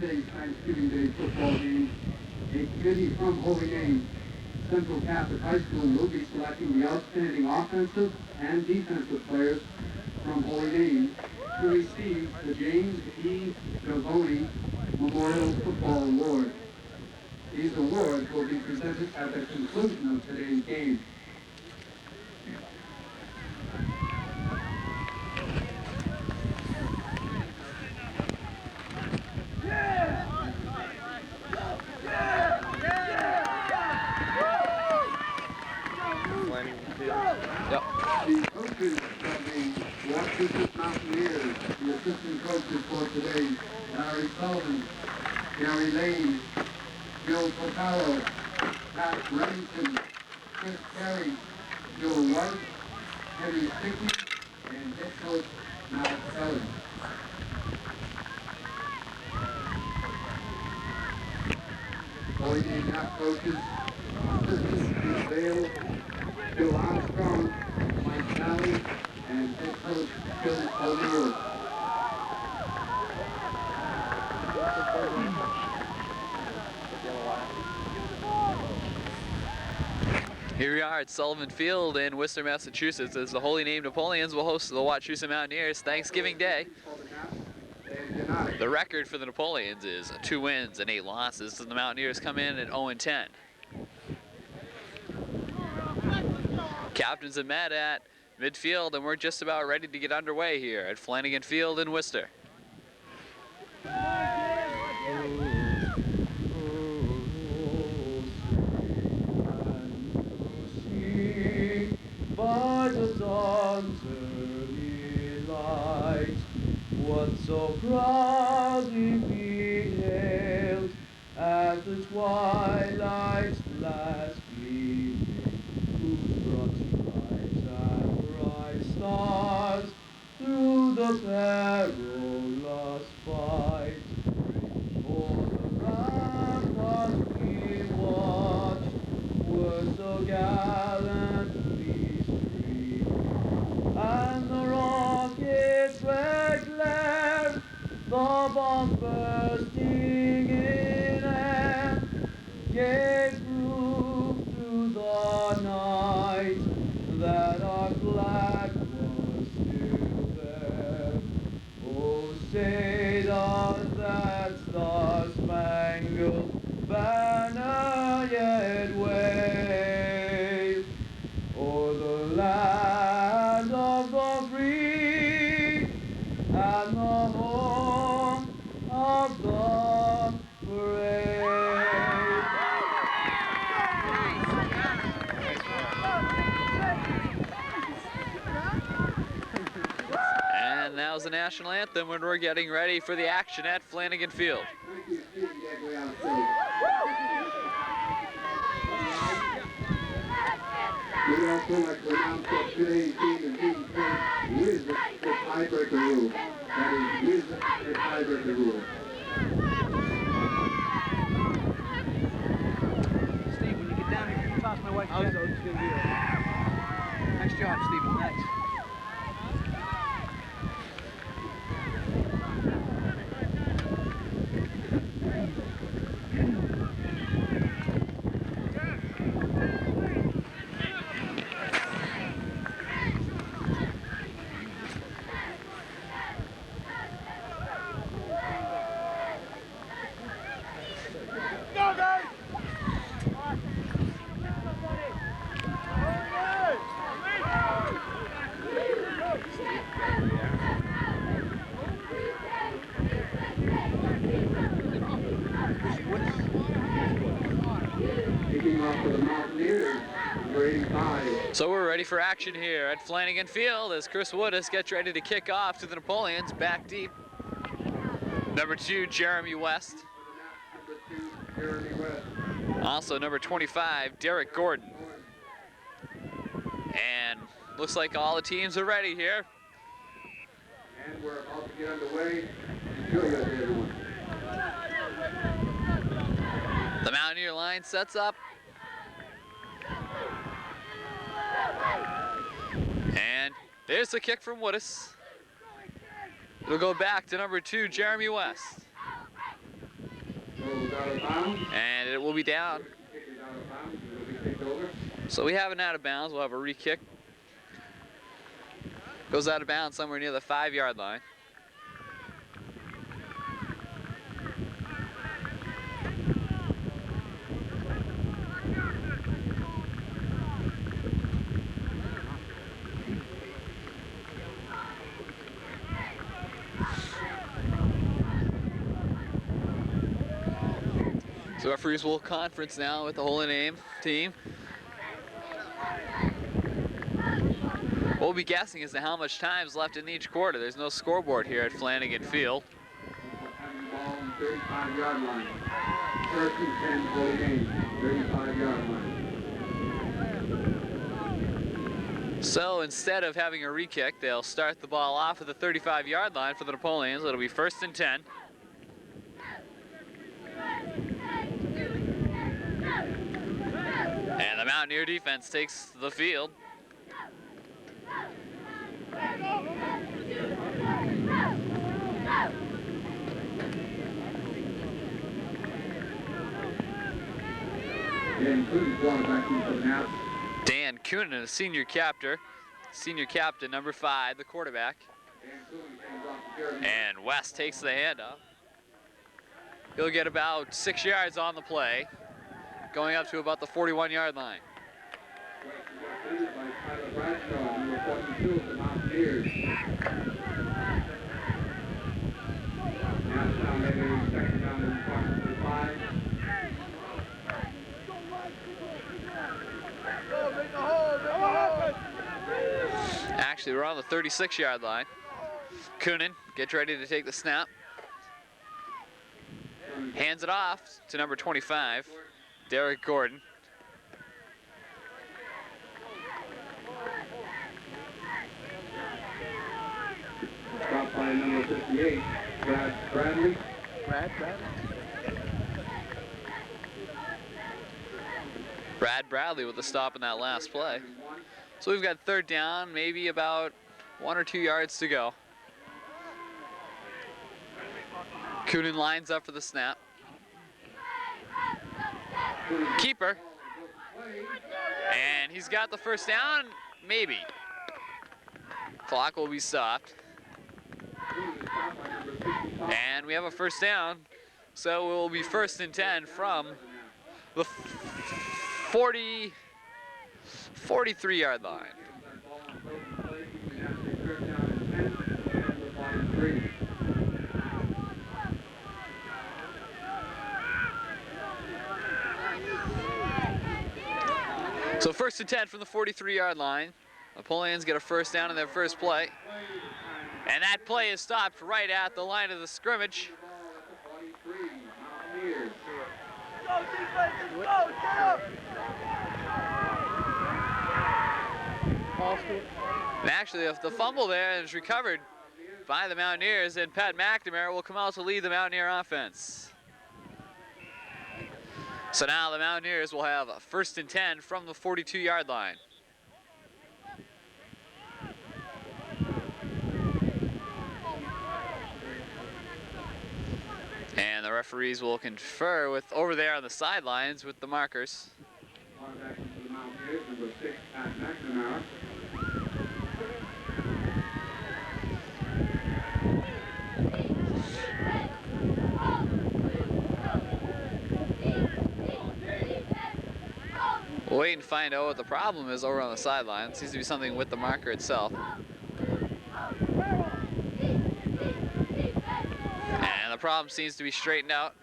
today's Thanksgiving Day football game, a committee from Holy Name Central Catholic High School will be selecting the outstanding offensive and defensive players from Holy Name to receive the James E. Delvoni Memorial Football Award. These awards will be presented at the conclusion of today's game. The coaches of the WRHS Mountaineers, the assistant coaches for today, Larry Sullivan, Gary Lane, Bill Popalo, Pat Remington, Chris Carey, Joe White, Henry Stickey, and head coach Matt Kelly. Holy Name half coaches, assistant Steve Bale, Bill Armstrong, Mike Talley, and head coach Bill O'Neill. Here we are at Sullivan Field in Worcester, Massachusetts, as the Holy Name Napoleons will host the WRHS Mountaineers Thanksgiving Day. The record for the Napoleons is 2 wins and 8 losses, and the Mountaineers come in at 0-10. Captains have met at midfield, and we're just about ready to get underway here at Flanagan Field in Worcester. By the dawn's early light, what so proudly beheld at the twilight's last gleaming, who brought stripes and bright stars through the perilous fight. For the ramparts we watched were so gallantly streamed, and the rocket's red glare, the bomb bursting in air, gave proof through the night that our flag was still there. Oh, say does that star-spangled banner yet wave o'er the land of the free and the home of the brave? And now's the national anthem when we're getting ready for the action at Flanagan Field. We also like to announce that today's game is being played with the tiebreaker rule. That is, with the tiebreaker rule. Steve, when you get down here, can you pass my wife? Nice job, Stephen. Nice. So we're ready for action here at Flanagan Field as Chris Woodis gets ready to kick off to the Napoleons back deep. Number 2, Jeremy West. Also number 25, Derek Gordon. And looks like all the teams are ready here. And we're about to get underway. Enjoy that, everyone. The Mountaineer line sets up. And there's the kick from Woodis. It'll go back to number 2, Jeremy West. Goes out of bounds. And it will be down. Kick is out of bounds. It will be kicked over. So we have it out of bounds. We'll have a re-kick. Goes out of bounds somewhere near the 5-yard line. So referees will conference now with the Holy Name team. What we'll be guessing as to how much time is left in each quarter. There's no scoreboard here at Flanagan Field. Having the ball on the 35-yard line. First and 10 Holy Name, 35-yard line. So instead of having a re-kick, they'll start the ball off at the 35-yard line for the Napoleons. It'll be 1st and 10. And the Mountaineer defense takes the field. Dan Coonan quarterback for the snap. Dan Coonan, a senior captain, number 5, the quarterback. Dan Coonan comes off the jersey. And West takes the handoff. He'll get about 6 yards on the play, going up to about the 41-yard line. West is defended by Tyler Bradshaw, number 42 of the Mountaineers. Now it's down maybe 2nd down and approximately 5. Actually, we're on the 36-yard line. Coonan gets ready to take the snap. Hands it off to number 25, Derek Gordon. Stopped by number 58, Brad Bradley. Brad Bradley with the stop in that last play. So we've got 3rd down, maybe about 1 or 2 yards to go. Coonan lines up for the snap. Keeper. And he's got the 1st down, maybe. Clock will be stopped. And we have a 1st down. So it will be 1st and 10 from the 43-yard line. So 1st and 10 from the 43-yard line. Napoleons get a 1st down in their first play. And that play is stopped right at the line of the scrimmage. And actually, if the fumble there is recovered by the Mountaineers, then Pat McNamara will come out to lead the Mountaineer offense. So now the Mountaineers will have a 1st and 10 from the 42-yard line. And the referees will confer with over there on the sidelines with the markers. Quarterback for the Mountaineers, number 6, Pat McNamara. We'll wait and find out what the problem is over on the sideline. It seems to be something with the marker itself. And the problem seems to be straightened out.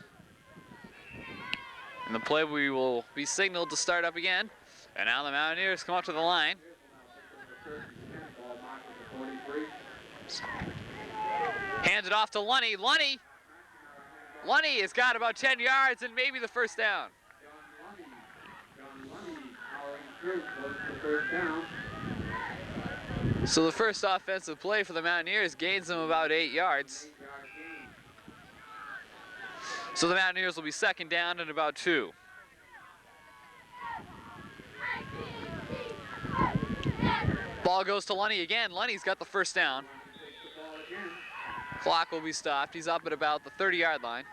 And the play will be signaled to start up again. And now the Mountaineers come up to the line. Hands it off to Lunny. Lunny has got about 10 yards and maybe the 1st down. So the first offensive play for the Mountaineers gains them about 8 yards. So the Mountaineers will be 2nd down and about 2. Ball goes to Lunny again. Lunny's got the 1st down. Clock will be stopped. He's up at about the 30-yard line.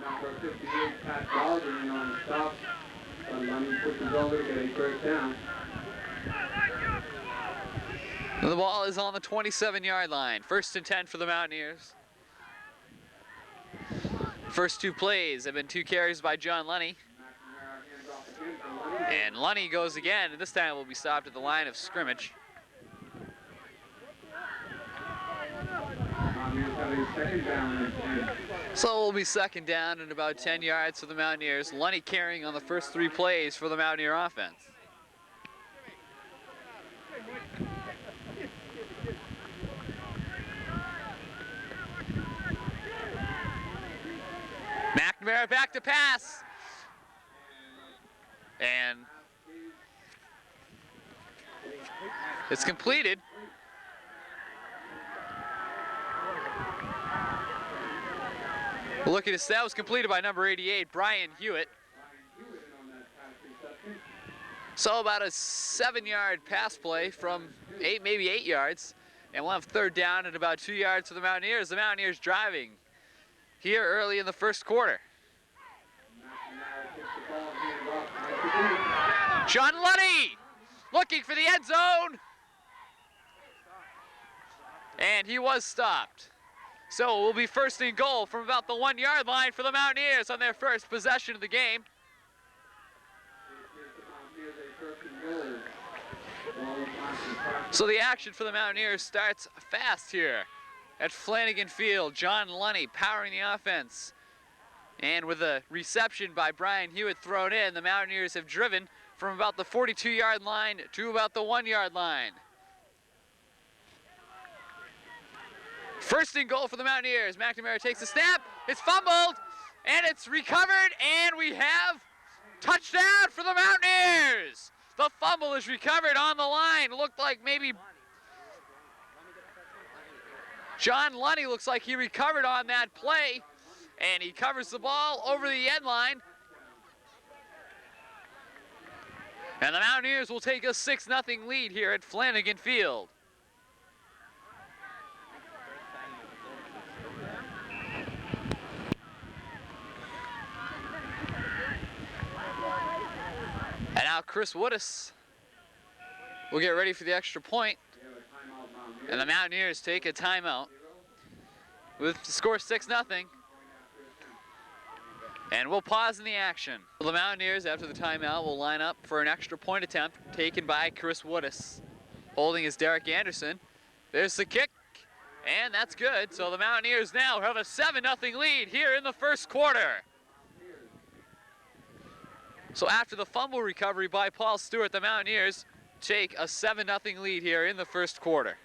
Number 58, Pat Baldwin on the stop. Lunny pushes over to get a first down. The ball is on the 27-yard line. 1st and 10 for the Mountaineers. First 2 plays have been 2 carries by John Lunny. And Lunny goes again, and this time will be stopped at the line of scrimmage. So it will be 2nd down and about 10 yards for the Mountaineers. Lunny carrying on the first 3 plays for the Mountaineer offense. McNamara back to pass. And it's completed. Look at this, that was completed by number 88, Brian Hewitt. So about a 7-yard pass play from maybe 8 yards. And we'll have 3rd down and about 2 yards for the Mountaineers. The Mountaineers driving here early in the 1st quarter. John Lunny looking for the end zone. And he was stopped. So it will be 1st and goal from about the 1-yard line for the Mountaineers on their first possession of the game. So the action for the Mountaineers starts fast here at Flanagan Field. John Lunny powering the offense. And with a reception by Brian Hewitt thrown in, the Mountaineers have driven from about the 42-yard line to about the 1-yard line. 1st and goal for the Mountaineers. McNamara takes the snap, it's fumbled, and it's recovered, and we have touchdown for the Mountaineers. The fumble is recovered on the line. It looked like maybe John Lunny looks like he recovered on that play, and he covers the ball over the end line. And the Mountaineers will take a 6-0 lead here at Flanagan Field. And now Chris Woodis will get ready for the extra point. And the Mountaineers take a timeout with the score 6-0. And we'll pause in the action. The Mountaineers, after the timeout, will line up for an extra point attempt taken by Chris Woodis. Holding is Derek Anderson. There's the kick, and that's good. So the Mountaineers now have a 7-0 lead here in the 1st quarter. So after the fumble recovery by Paul Stewart, the Mountaineers take a 7-0 lead here in the 1st quarter.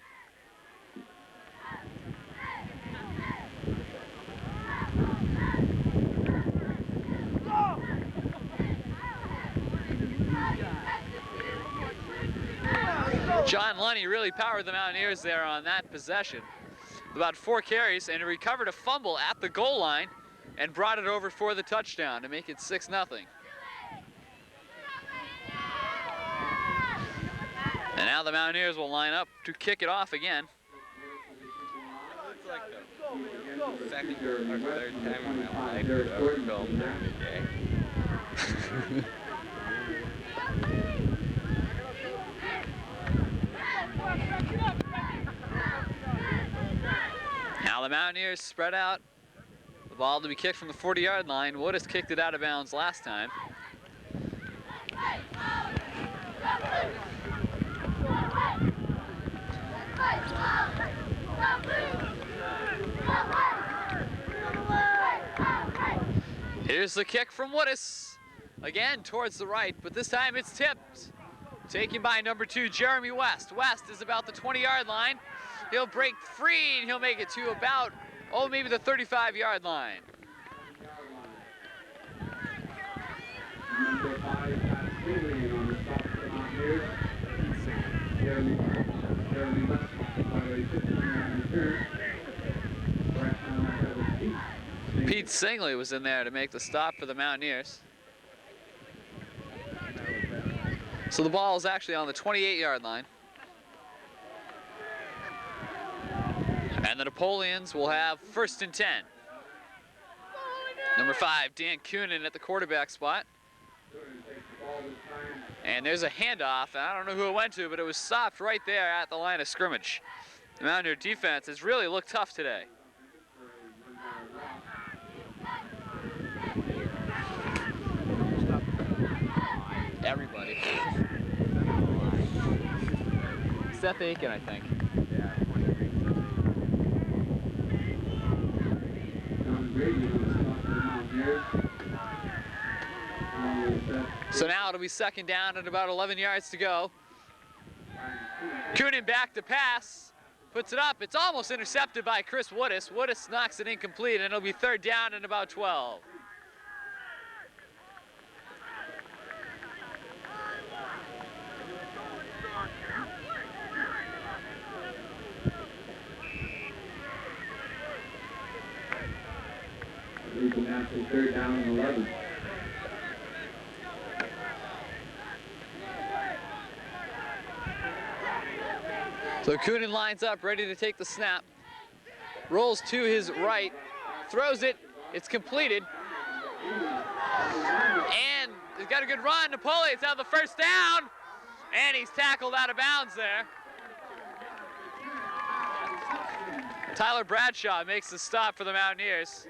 John Lunny really powered the Mountaineers there on that possession. About 4 carries, and he recovered a fumble at the goal line and brought it over for the touchdown to make it 6-0. And now the Mountaineers will line up to kick it off again. It's like the 2nd or 3rd time in my life I've ever filmed during the day. Now the Mountaineers spread out. The ball to be kicked from the 40-yard line. Woodis kicked it out of bounds last time. Here's the kick from Woodis. Again towards the right, but this time it's tipped. Taken by number 2, Jeremy West. West is about the 20-yard line. He'll break free and he'll make it to about, maybe the 35-yard line. Number 5, Pat Freeland on the stop for the Mountaineers. Jeremy West by a 15-yard return. Pete Singley was in there to make the stop for the Mountaineers. So the ball is actually on the 28-yard line. And the Napoleons will have 1st and 10. Number 5, Dan Coonan at the quarterback spot. And there's a handoff, and I don't know who it went to, but it was stopped right there at the line of scrimmage. The Mountaineer defense has really looked tough today. Everybody. Seth Aiken, I think. So now it'll be second down and about 11 yards to go. Coonan back to pass, puts it up. It's almost intercepted by Chris Woodis. Woodis knocks it incomplete, and it'll be third down and about 12. Third down and 11. So Coonan lines up, ready to take the snap. Rolls to his right, throws it, it's completed. And he's got a good run. Napoleon's out the first down, and he's tackled out of bounds there. Tyler Bradshaw makes the stop for the Mountaineers.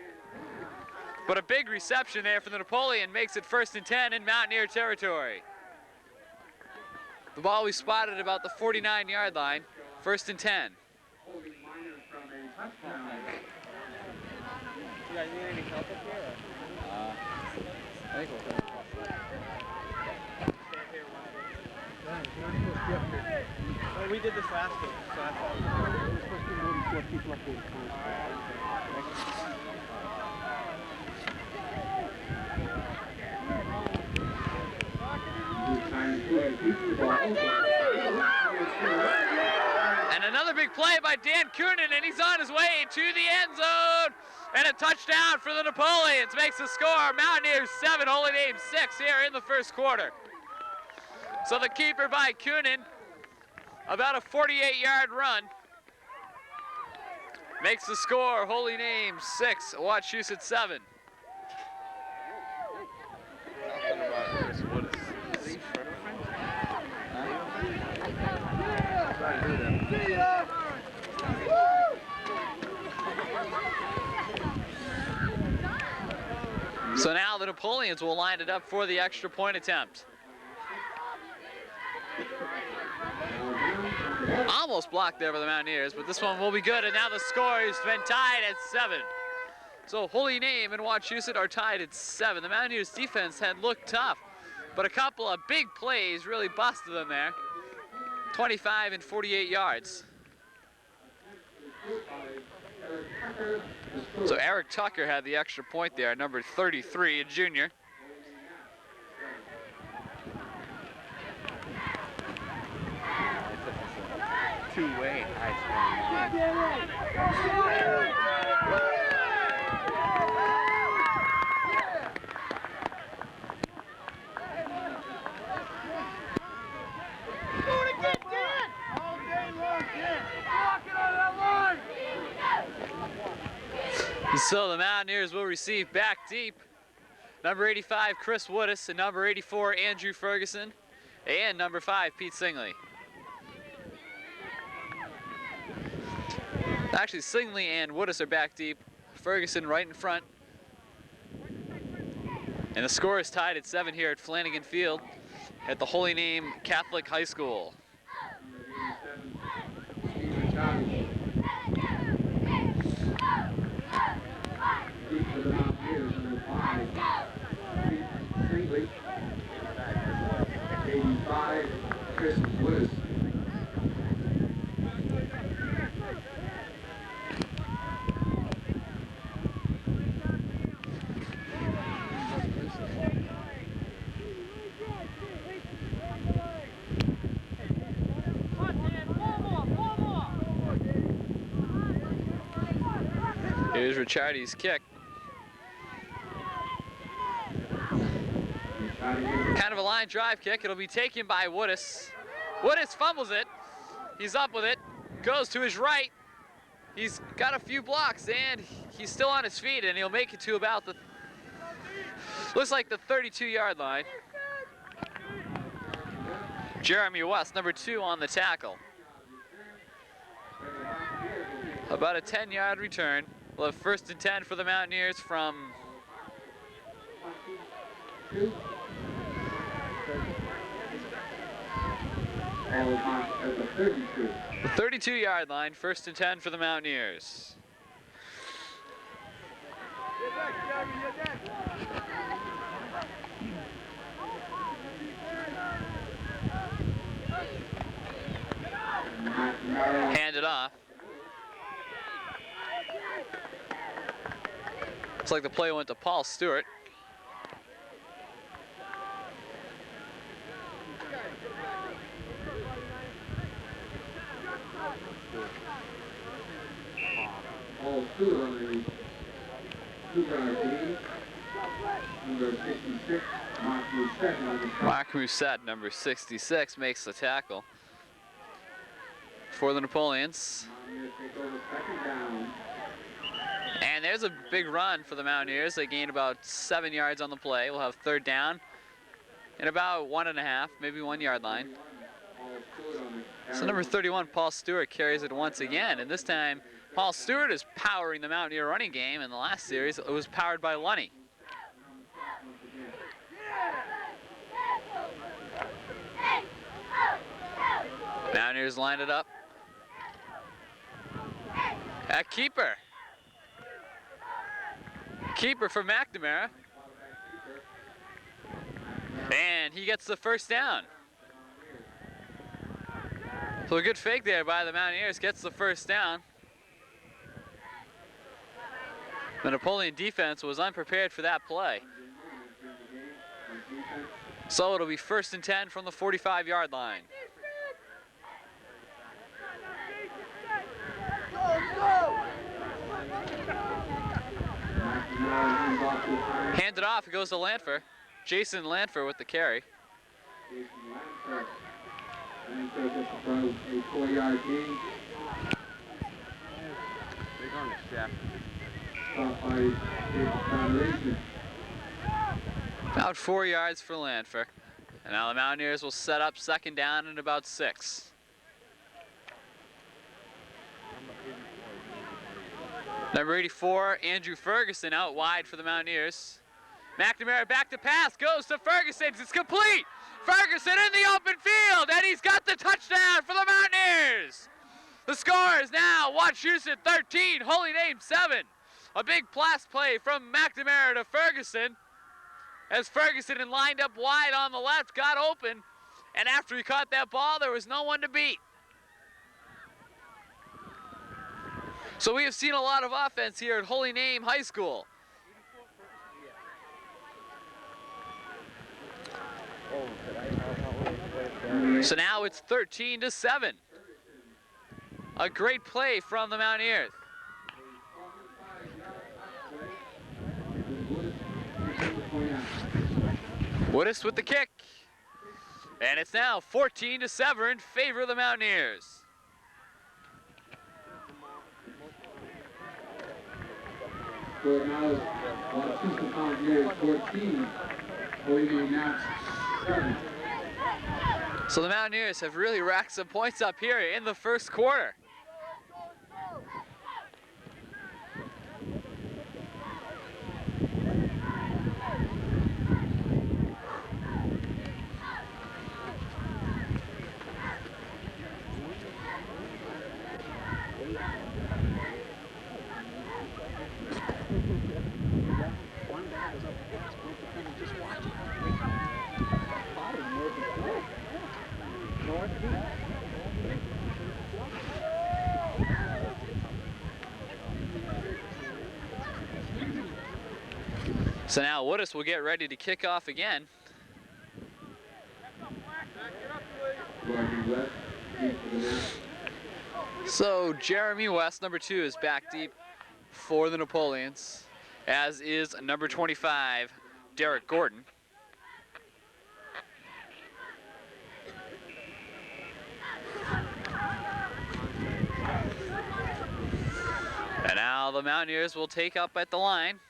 But a big reception there for the Napoleon makes it 1st and 10 in Mountaineer territory. The ball we spotted about the 49-yard line, 1st and 10. You guys need any help up here? I think we'll Well, we did this last game, so that's all. And another big play by Dan Coonan, and he's on his way to the end zone. And a touchdown for the Napoleons makes the score. Mountaineers 7, Holy Name 6 here in the first quarter. So the keeper by Coonan, about a 48-yard run, makes the score. Holy Name 6, Wachusett 7. Nothing about Chris Woodis. Is he Shredder friend? So now the Napoleons will line it up for the extra point attempt. Almost blocked there by the Mountaineers, but this one will be good, and now the score has been tied at 7. So Holy Name and Wachusett are tied at 7. The Mountaineers defense had looked tough, but a couple of big plays really busted them there. 25 and 48 yards. So Eric Tucker had the extra point there, number 33, a junior. Two-way high So the Mountaineers will receive back deep. Number 85, Chris Woodis, and number 84, Andrew Ferguson, and number 5, Pete Singley. Actually, Singley and Woodis are back deep. Ferguson right in front. And the score is tied at 7 here at Flanagan Field at the Holy Name Catholic High School. Chris Woodis. Here's Ricciardi's kick. Kind of a line drive kick. It'll be taken by Woodis. Woodis fumbles it. He's up with it. Goes to his right. He's got a few blocks, and he's still on his feet, and he'll make it to about the Looks like the 32-yard line. Jeremy West, number 2 on the tackle. About a 10-yard return. We'll have 1st and 10 for the Mountaineers from the 32-yard line. 1st and 10 for the Mountaineers. Hand it off. Looks like the play went to Paul Stewart. Paul Stewart on the 2-yard gain. Number 66, Mark Mousset on the Mark Mousset, number 66, makes the tackle for the Napoleons. Take over 2nd down. And there's a big run for the Mountaineers. They gained about 7 yards on the play. We'll have 3rd down and about 1.5, maybe 1 yard line. So number 31, Paul Stewart, carries it once again, and this time Paul Stewart is powering the Mountaineer running game. In the last series, it was powered by Lunny. Mountaineers lined it up. At keeper. Keeper for McNamara. And he gets the 1st down. So a good fake there by the Mountaineers, gets the 1st down. The Napoleon defense was unprepared for that play. So it'll be 1st and 10 from the 45-yard line. Handed off, it goes to Lanfer. Jason Lanfer with the carry. Lanfer gets about a 4-yard gain. They're going to step. Stopped by David Foundation. About 4 yards for Lanfer. And now the Mountaineers will set up 2nd down and about 6. Number 84, Andrew Ferguson, out wide for the Mountaineers. McNamara back to pass, goes to Ferguson, it's complete! Ferguson in the open field, and he's got the touchdown for the Mountaineers! The score is now Wachusett 13, Holy Name 7. A big blast play from McNamara to Ferguson, as Ferguson lined up wide on the left, got open, and after he caught that ball, there was no one to beat. So we have seen a lot of offense here at Holy Name High School. So now it's 13-7. A great play from the Mountaineers. Woodis with the kick. And it's now 14-7 in favor of the Mountaineers. So now Wachusett Mountaineers 14, Holy Name now 7. So the Mountaineers have really racked some points up here in the 1st quarter. So now Woodis will get ready to kick off again. So Jeremy West, number 2, is back deep for the Napoleons, as is number 25, Derek Gordon. And now the Mountaineers will take up at the line.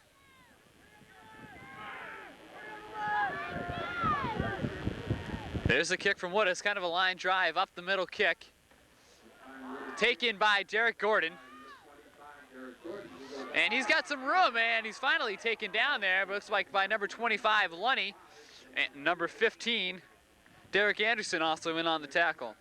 There's a kick from Woodis, kind of a line drive, up the middle kick. Taken by Derek Gordon. And he's got some room, and he's finally taken down there, but looks like by number 25, Lunny, and number 15, Derek Anderson also in on the tackle.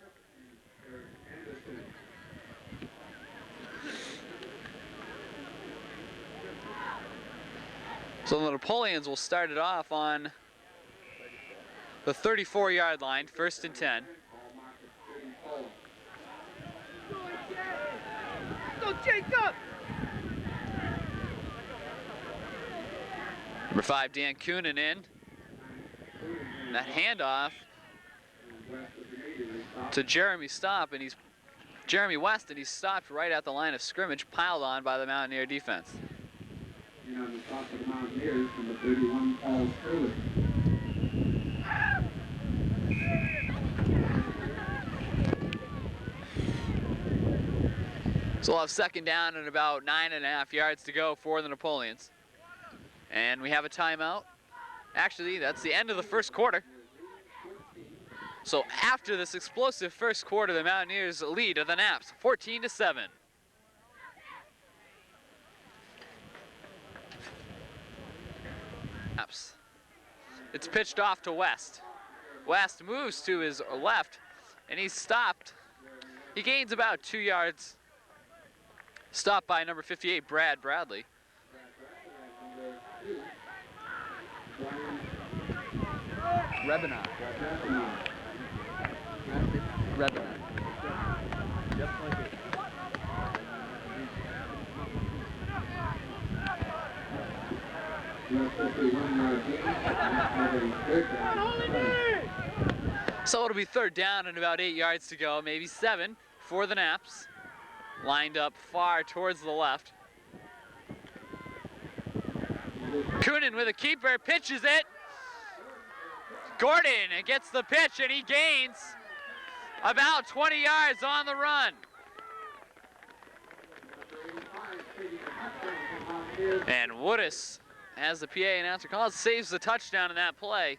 So the Napoleons will start it off on the 34-yard line, 1st and 10. Go, Jacob! Number 5, Dan Coonan in. That handoff to Jeremy West, and he's stopped right at the line of scrimmage, piled on by the Mountaineer defense. And on the top of the Mountaineers, number 31, Paul Stewart. So we'll have 2nd down and about 9.5 yards to go for the Napoleons. And we have a timeout. Actually, that's the end of the 1st quarter. So after this explosive 1st quarter, the Mountaineers lead the Naps, 14-7. It's pitched off to West. West moves to his left, and he's stopped. He gains about 2 yards. Stopped by number 58, Brad Bradley. Rebenot. Rebenot. Just like it. So it'll be 3rd down and about 8 yards to go, maybe 7 for the Naps. Lined up far towards the left. Coonan with a keeper, pitches it. Gordon gets the pitch, and he gains about 20 yards on the run. And Woodis, as the PA announcer calls, saves the touchdown in that play.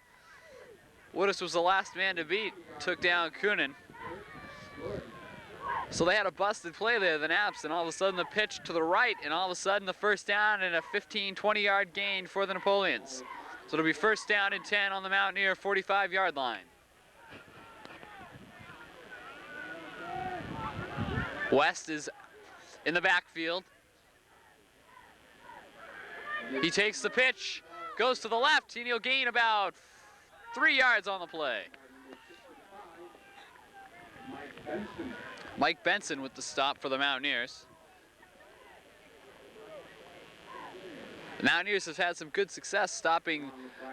Woodis was the last man to beat, took down Coonan. So they had a busted play there, the Naps, and all of a sudden the pitch to the right, and all of a sudden the 1st down and a 15, 20-yard gain for the Napoleons. So it'll be 1st down and 10 on the Mountaineer 45-yard line. West is in the backfield. He takes the pitch, goes to the left, and he'll gain about 3 yards on the play. Mike Benson with the stop for the Mountaineers. The Mountaineers have had some good success stopping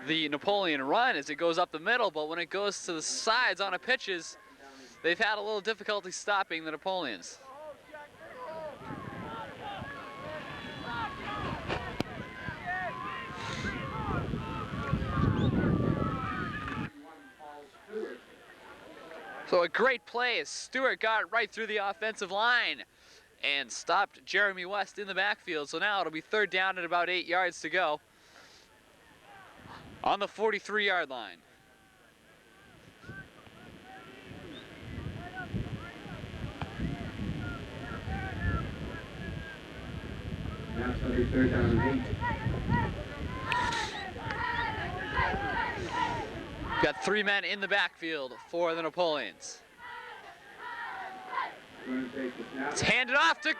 the Napoleon run as it goes up the middle, but when it goes to the sides on a pitches, they've had a little difficulty stopping the Napoleons. So a great play as Stewart got right through the offensive line and stopped Jeremy West in the backfield. So now it'll be 3rd down at about 8 yards to go on the 43-yard line. Now it's going to be 3rd down and 8. Got 3 men in the backfield for the Napoleons. It's handed off to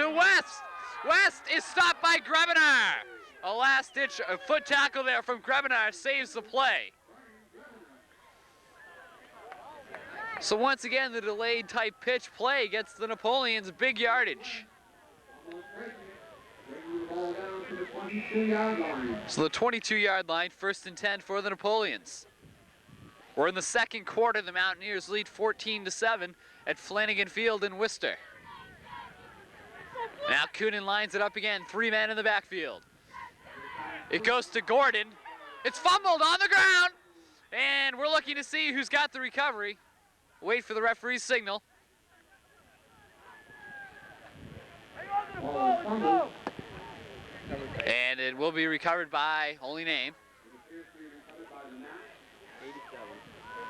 West. West is stopped by Grebenar. A last-ditch foot tackle there from Grebenar saves the play. So once again, the delayed type pitch play gets the Napoleons big yardage. So the 22-yard line, 1st and 10 for the Napoleons. We're in the 2nd quarter. The Mountaineers lead 14-7 at Flanagan Field in Worcester. Now Coonan lines it up again. 3 men in the backfield. It goes to Gordon. It's fumbled on the ground. And we're looking to see who's got the recovery. Wait for the referee's signal. And it will be recovered by Holy Name.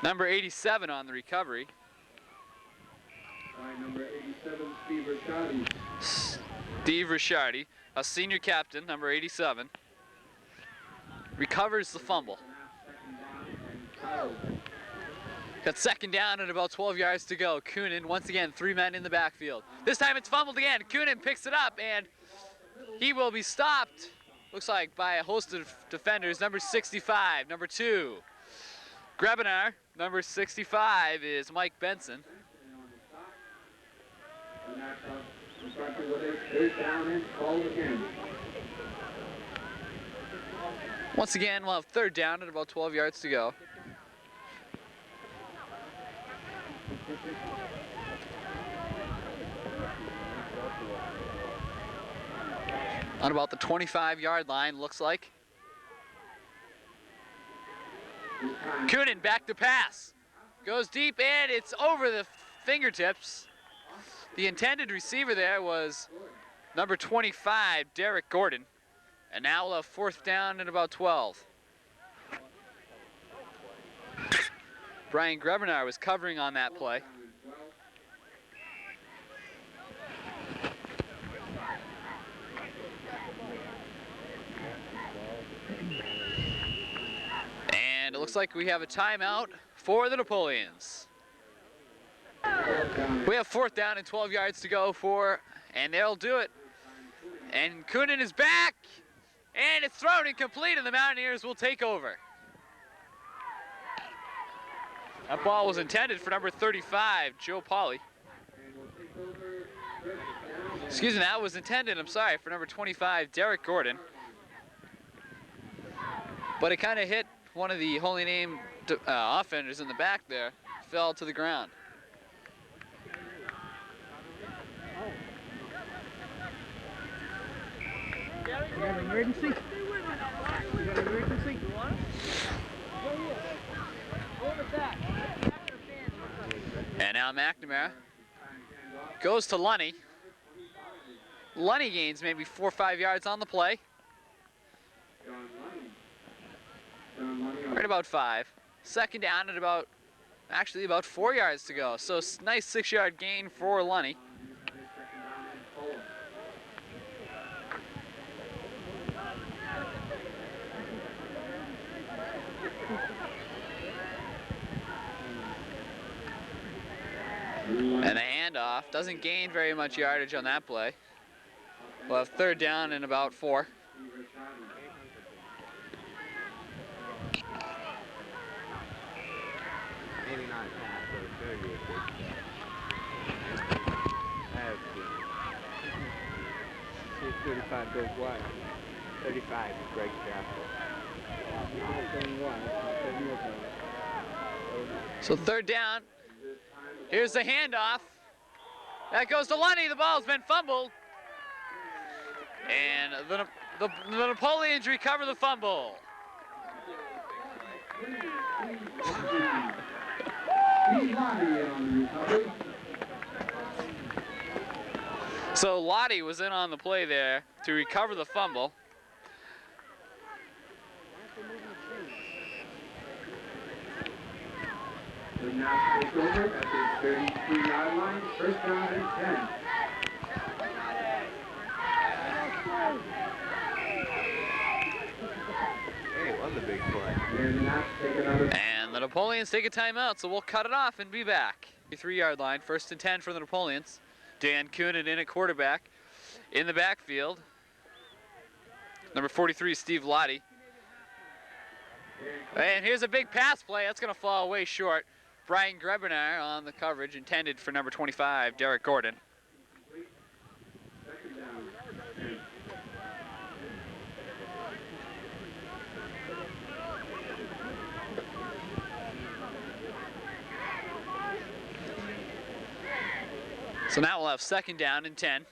Number 87 on the recovery. By number 87, Steve Ricciardi. Steve Ricciardi, a senior captain, number 87, recovers the fumble. Got second down and about 12 yards to go. Coonan, once again, 3 men in the backfield. This time it's fumbled again. Coonan picks it up and he will be stopped, looks like, by a host of defenders. Number 65, number 2, Grebinar. Number 65 is Mike Benson. Once again, we'll have third down and about 12 yards to go. On about the 25-yard line, looks like. Coonan back to pass. Goes deep and it's over the fingertips. The intended receiver there was number 25, Derek Gordon. And now we'll have fourth down and about 12. Brian Grebinar was covering on that play. And it looks like we have a timeout for the Napoleons. We have fourth down and 12 yards to go and they'll do it. And Coonan is back, and it's thrown incomplete, and the Mountaineers will take over. That ball was intended for number 35, Joe Pauly. Excuse me, that was intended, I'm sorry, for number 25, Derek Gordon. But it kind of hit one of the Holy Name offenders in the back there, fell to the ground. You got an emergency? You got an emergency? You want it? Go here. Over that. And now McNamara goes to Lunny. Lunny gains maybe 4 or 5 yards on the play. Right about 5. Second down at about 4 yards to go. So nice 6-yard gain for Lunny. And the handoff doesn't gain very much yardage on that play. We'll have third down and about 4. Maybe not half, but 30 is good. I have to. See if 35 goes wide. 35 is Greg Chappell. So third down. Here's the handoff. That goes to Lunny. The ball's been fumbled. And the Napoleons recover the fumble. So Lottie was in on the play there to recover the fumble. The now takes over at the 33-yard line, first down and 10. Hey, won the big play. And the Napoleons take a timeout, so we'll cut it off and be back. 3-yard line, first and 10 for the Napoleons. Dan Coonan in at quarterback. In the backfield, number 43, Steve Lottie. And here's a big pass play. That's going to fall way short. Brian Grebinar on the coverage, intended for number 25, Derek Gordon. So now we'll have second down and 10.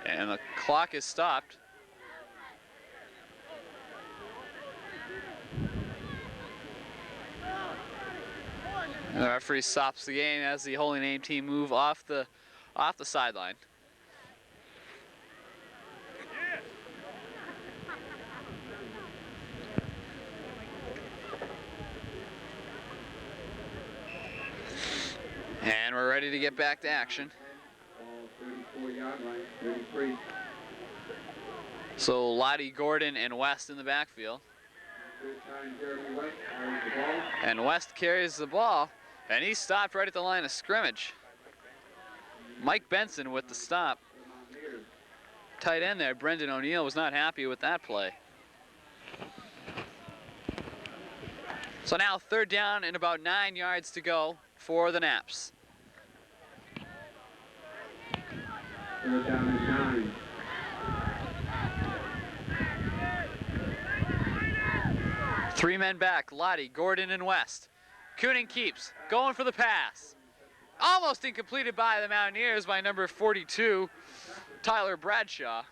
And the clock is stopped. And the referee stops the game as the Holy Name team move off the sideline. And we're ready to get back to action. Ball 34-yard line, 33. So Lottie, Gordon, and West in the backfield. This time Jeremy West carries the ball. And West carries the ball, and he stopped right at the line of scrimmage. Mike Benson with the stop. Tight end there, Brendan O'Neill, was not happy with that play. So now 3rd down and about 9 yards to go for the Naps. 3rd down and 9. Three men back, Lottie, Gordon, and West. Coonan keeps going for the pass. Almost incompleted by the Mountaineers by number 42, Tyler Bradshaw.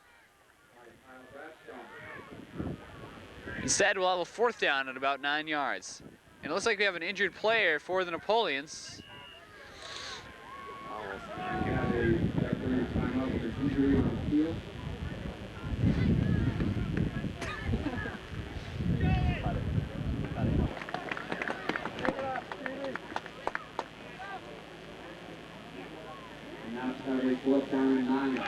Instead, we'll have a 4th down at about 9 yards. And it looks like we have an injured player for the Napoleons. Got a referee timeout for injury on the field. And now it's going to be 4th down and 9.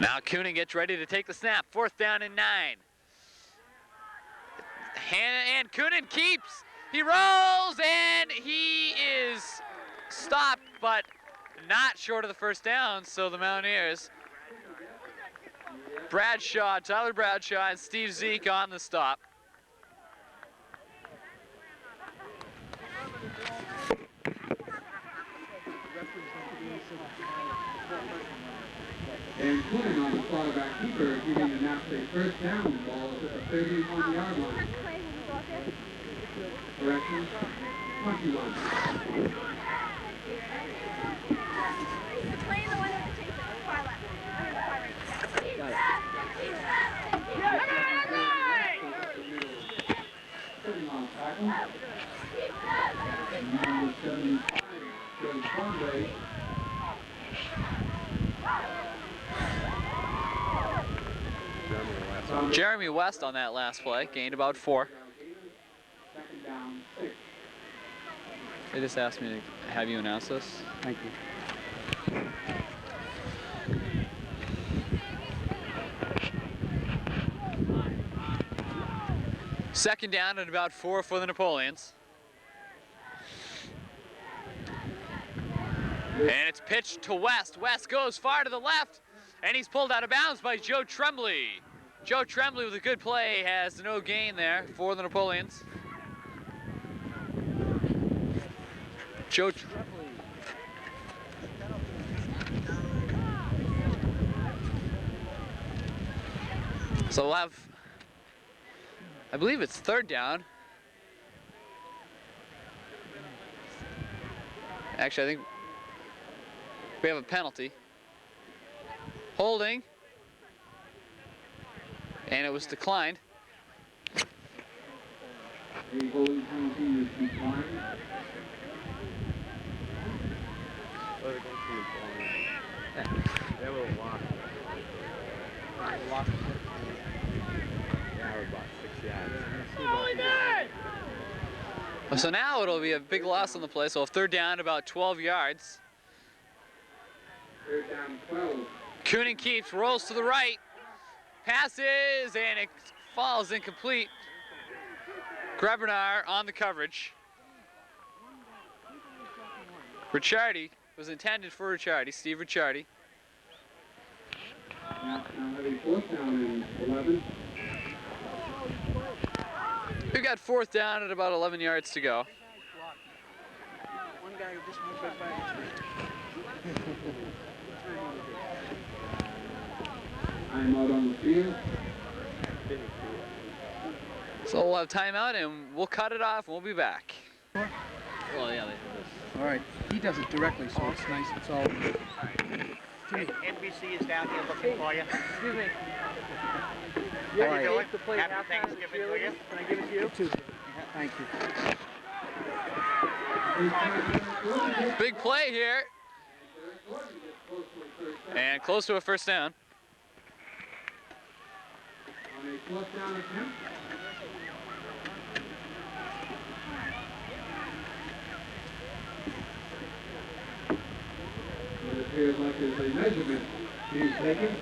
Now Coonan gets ready to take the snap. 4th down and 9. And Coonan keeps. He rolls and he is stopped, but not short of the 1st down. So the Mountaineers, Bradshaw, Tyler Bradshaw, and Steve Zeke on the stop. And Coonan on the quarterback keeper, giving the Naps a 1st down. The ball is at the 31-yard line. Correction, 21. Sitting on tackle. Number 75, Joe Conway. Jeremy West on that last play, gained about 4. 2nd down, 6. They just asked me to have you announce this. Thank you. 2nd down and about 4 for the Napoleons. And it's pitched to West. West goes far to the left, and he's pulled out of bounds by Joe Tremblay. Joe Tremblay with a good play has no gain there for the Napoleons. Joe Tremblay. So we'll have, I believe it's 3rd down. Actually, I think we have a penalty. Holding. And it was declined. A holding penalty is declined. They have a walk. Yeah, we're about 6 yards. So now it'll be a big loss on the play. So 3rd down, about 12 yards. 3rd down, 12. Coonan keeps, rolls to the right, passes, and it falls incomplete. Grebenar on the coverage. Ricciardi was intended for Ricciardi, Steve Ricciardi. Now have a 4th down and 11. We've got 4th down at about 11 yards to go. One guy who just went back. I'm out on the field. So we'll have timeout and we'll cut it off and we'll be back. Well, yeah, they have this. All right, he does it directly, so it's nice. It's all. NBC is down here looking for you. Excuse me. How you doing? To play Happy halftime with Thanksgiving to you. Can I give it to you? Thank you. Big play here. And close to a first down. On a fourth down attempt. It appears like there's a measurement being taken.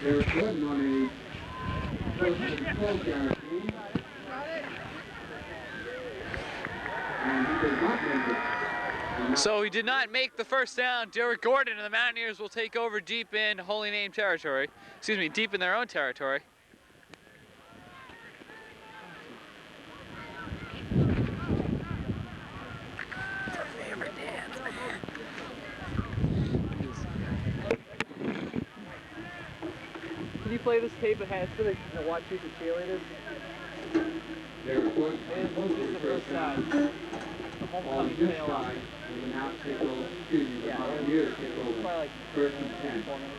Derek Gordon on a close to the 12-yard line. And he did not make it. So he did not make the first down. Derek Gordon and the Mountaineers will take over deep in Holy Name territory. Excuse me, deep in their own territory. Can you play this tape ahead so they can watch you the cheerleaders? Derek Gordon And close this to is the the first first down. down. The On homecoming this tail. side, we will now take over, excuse me, the Yeah. Mountaineers take over. Probably like First and 10. 4 minutes.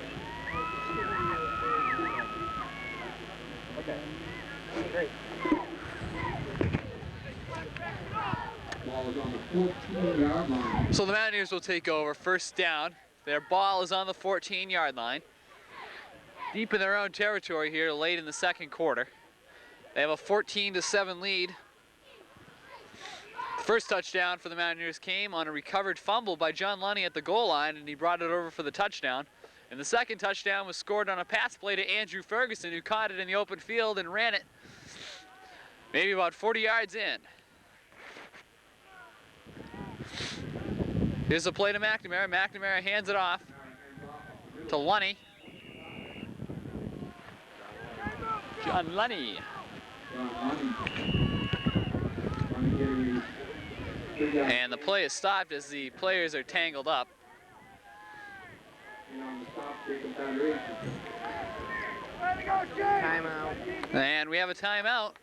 Okay. Great. Ball is on the 14-yard line. So the Mountaineers will take over first down. Their ball is on the 14-yard line. Deep in their own territory here late in the second quarter. They have a 14-7 lead. The first touchdown for the Mountaineers came on a recovered fumble by John Lunny at the goal line, and he brought it over for the touchdown. And the second touchdown was scored on a pass play to Andrew Ferguson, who caught it in the open field and ran it maybe about 40 yards in. Here's a play to McNamara. McNamara hands it off to Lunny. John Lunny. And the play is stopped as the players are tangled up. Timeout. And we have a timeout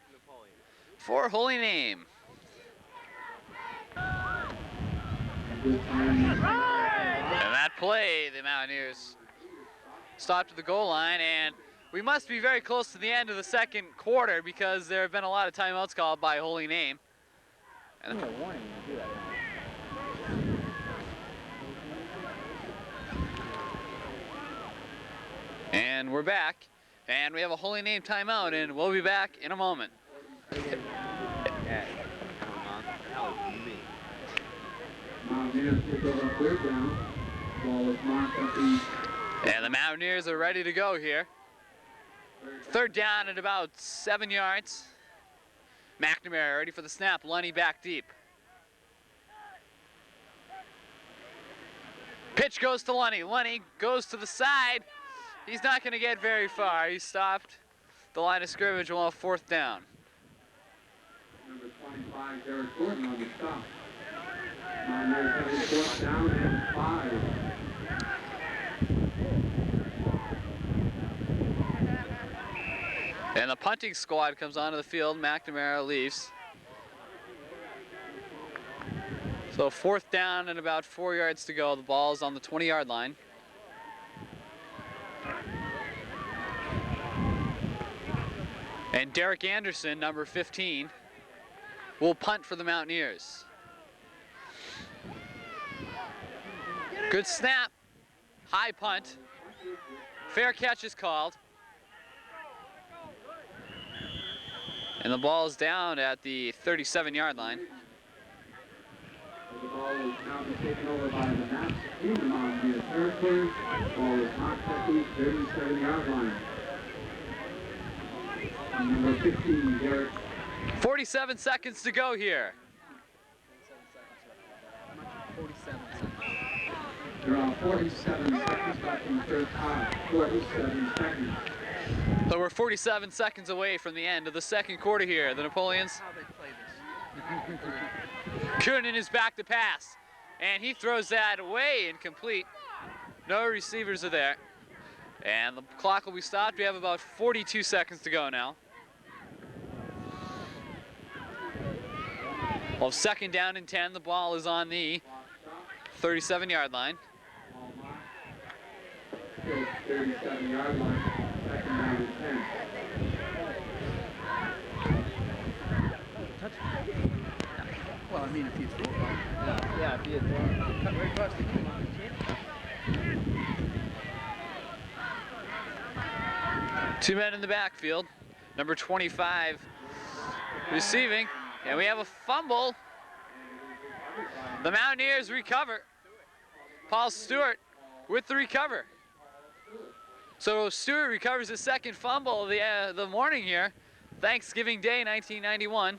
for Holy Name. And that play, the Mountaineers stopped at the goal line, and we must be very close to the end of the second quarter because there have been a lot of timeouts called by Holy Name. And A warning when you do that. And we're back, and we have a Holy Name timeout, and we'll be back in a moment. Mountaineers take over third down. Ball is marked at the And the Mountaineers are ready to go here. Third down at about 7 yards. McNamara ready for the snap. Lunny back deep. Pitch goes to Lunny. Lunny goes to the side. He's not going to get very far. He's stopped the line of scrimmage on fourth down. number 25, Derek Gordon on the stop. Mountaineers have a fourth down and 5. And the punting squad comes onto the field. McNamara leaves. So fourth down and about 4 yards to go. The ball is on the 20-yard line. And Derek Anderson, number 15, will punt for the Mountaineers. Good snap. High punt. Fair catch is called. And the ball is down at the 37-yard line. The ball will now be taken over by the Maps team. The Mountaineers territory. Ball is marked at the 37-yard line. Number 15, Derek. 47 seconds to go here. 47 seconds. There are 47 seconds left in the third half. 47 seconds. So we're 47 seconds away from the end of the second quarter here. The Napoleons. How they play this. Coonan is back to pass. And he throws that way incomplete. No receivers are there. And the clock will be stopped. We have about 42 seconds to go now. Well, second down and 10. The ball is on the 37-yard line. 37-yard line. Second down and 10. Well, I mean, if you throw it right. Yeah, if you cut right across the key line. 2 men in the backfield. Number 25 receiving, and we have a fumble. The Mountaineers recover. Paul Stewart with the recover. So Stewart recovers his second fumble of the morning here. Thanksgiving Day 1991.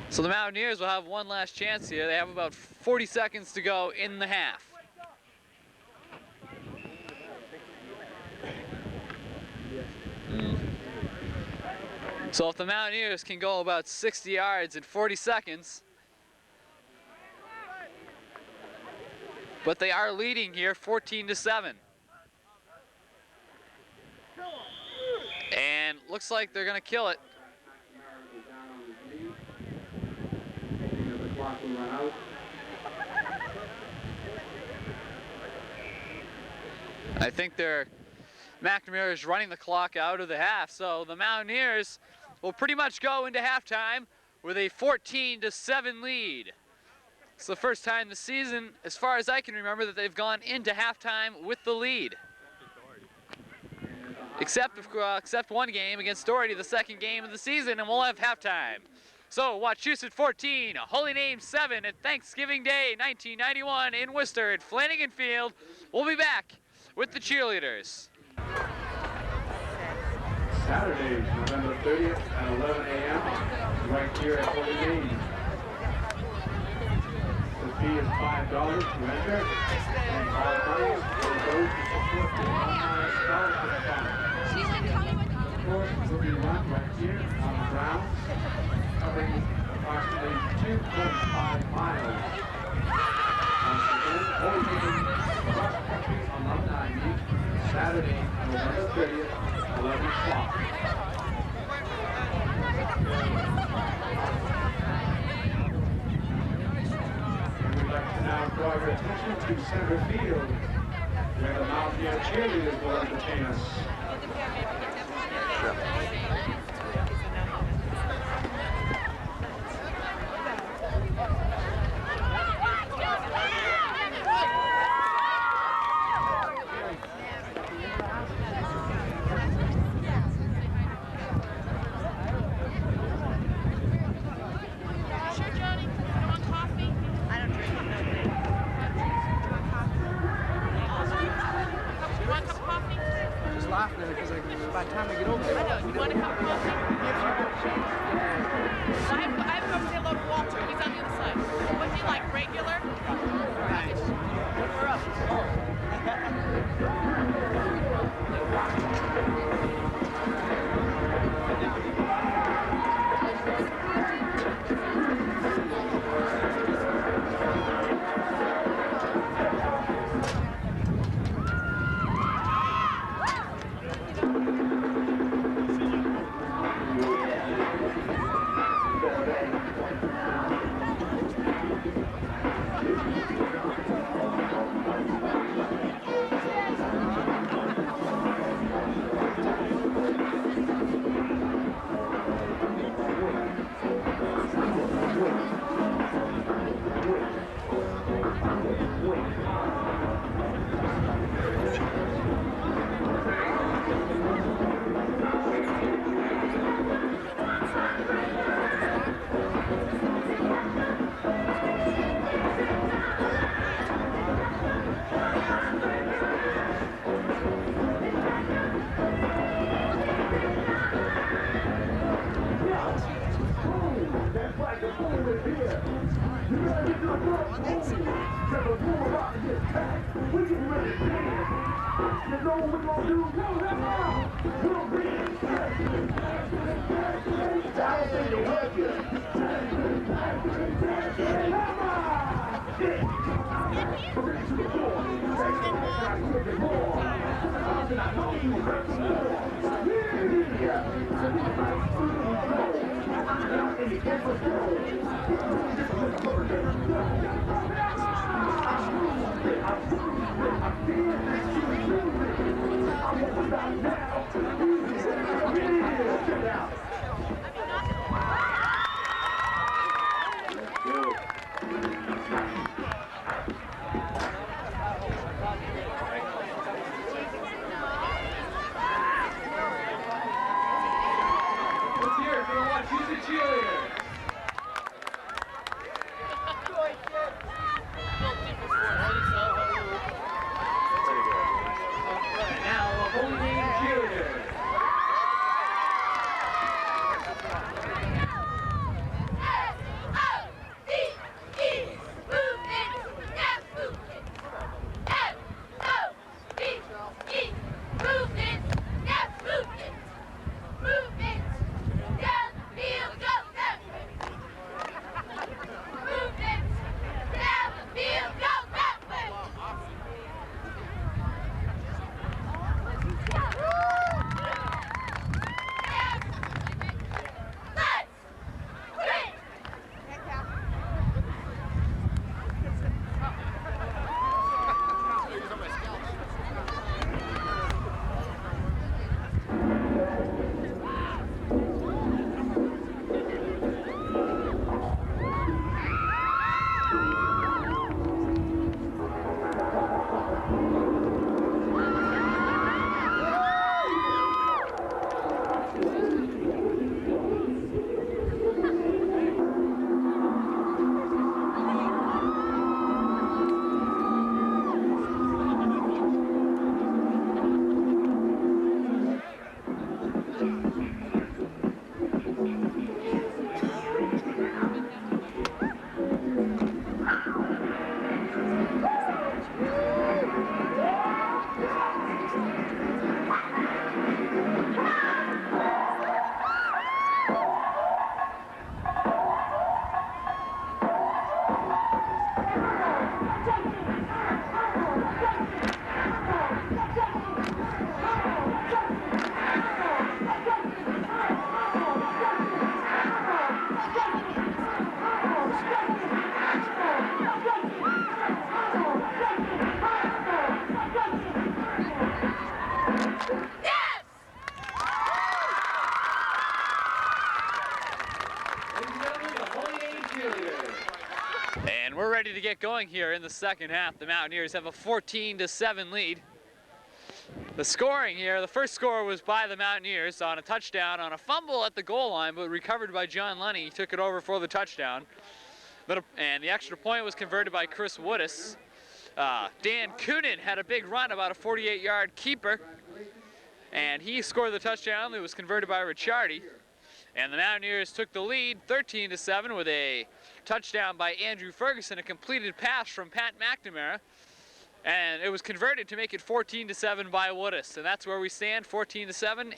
So the Mountaineers will have one last chance here. They have about 40 seconds to go in the half. So if the Mountaineers can go about 60 yards in 40 seconds, but they are leading here 14-7. And looks like they're gonna kill it. I think McNamara is running the clock out of the half, so the Mountaineers will pretty much go into halftime with a 14-7 lead. It's the first time this season, as far as I can remember, that they've gone into halftime with the lead. Except one game against Doherty, the second game of the season, and we'll have halftime. So, Wachusett 14, Holy Name 7 at Thanksgiving Day 1991 in Worcester at Flanagan Field. We'll be back with the cheerleaders. Saturday, November 30th at 11 a.m. right here at Holy Name. The fee is $5 to enter, and all money will go to support the Alumni Scholarship Fund. The course will be run right here on the grounds, covering approximately 2.5 miles. Once again, Holy Name Cross Country Alumni Meet, Saturday, November 30th, 11 o'clock. We'd like to now draw your attention to center field, where the Mountaineer cheerleaders will entertain us. Laughing at it because by the time I get over there. I know. You want a cup of coffee? I have a cup of local Walter. He's on the other side. What do you like? Regular? Thanks. We're up. Let's hear it for the Wachusett cheerleaders. Now, the Holy Name cheerleaders. And we're ready to get going here in the second half. The Mountaineers have a 14-7 lead. The scoring here, the first score was by the Mountaineers on a touchdown on a fumble at the goal line, but recovered by John Lenny. He took it over for the touchdown. And the extra point was converted by Chris Woodis. Dan Coonan had a big run, about a 48-yard keeper, and he scored the touchdown that was converted by Ricciardi. And the Mountaineers took the lead 13-7 with a touchdown by Andrew Ferguson, a completed pass from Pat McNamara. And it was converted to make it 14-7 by Woodis. And that's where we stand, 14-7.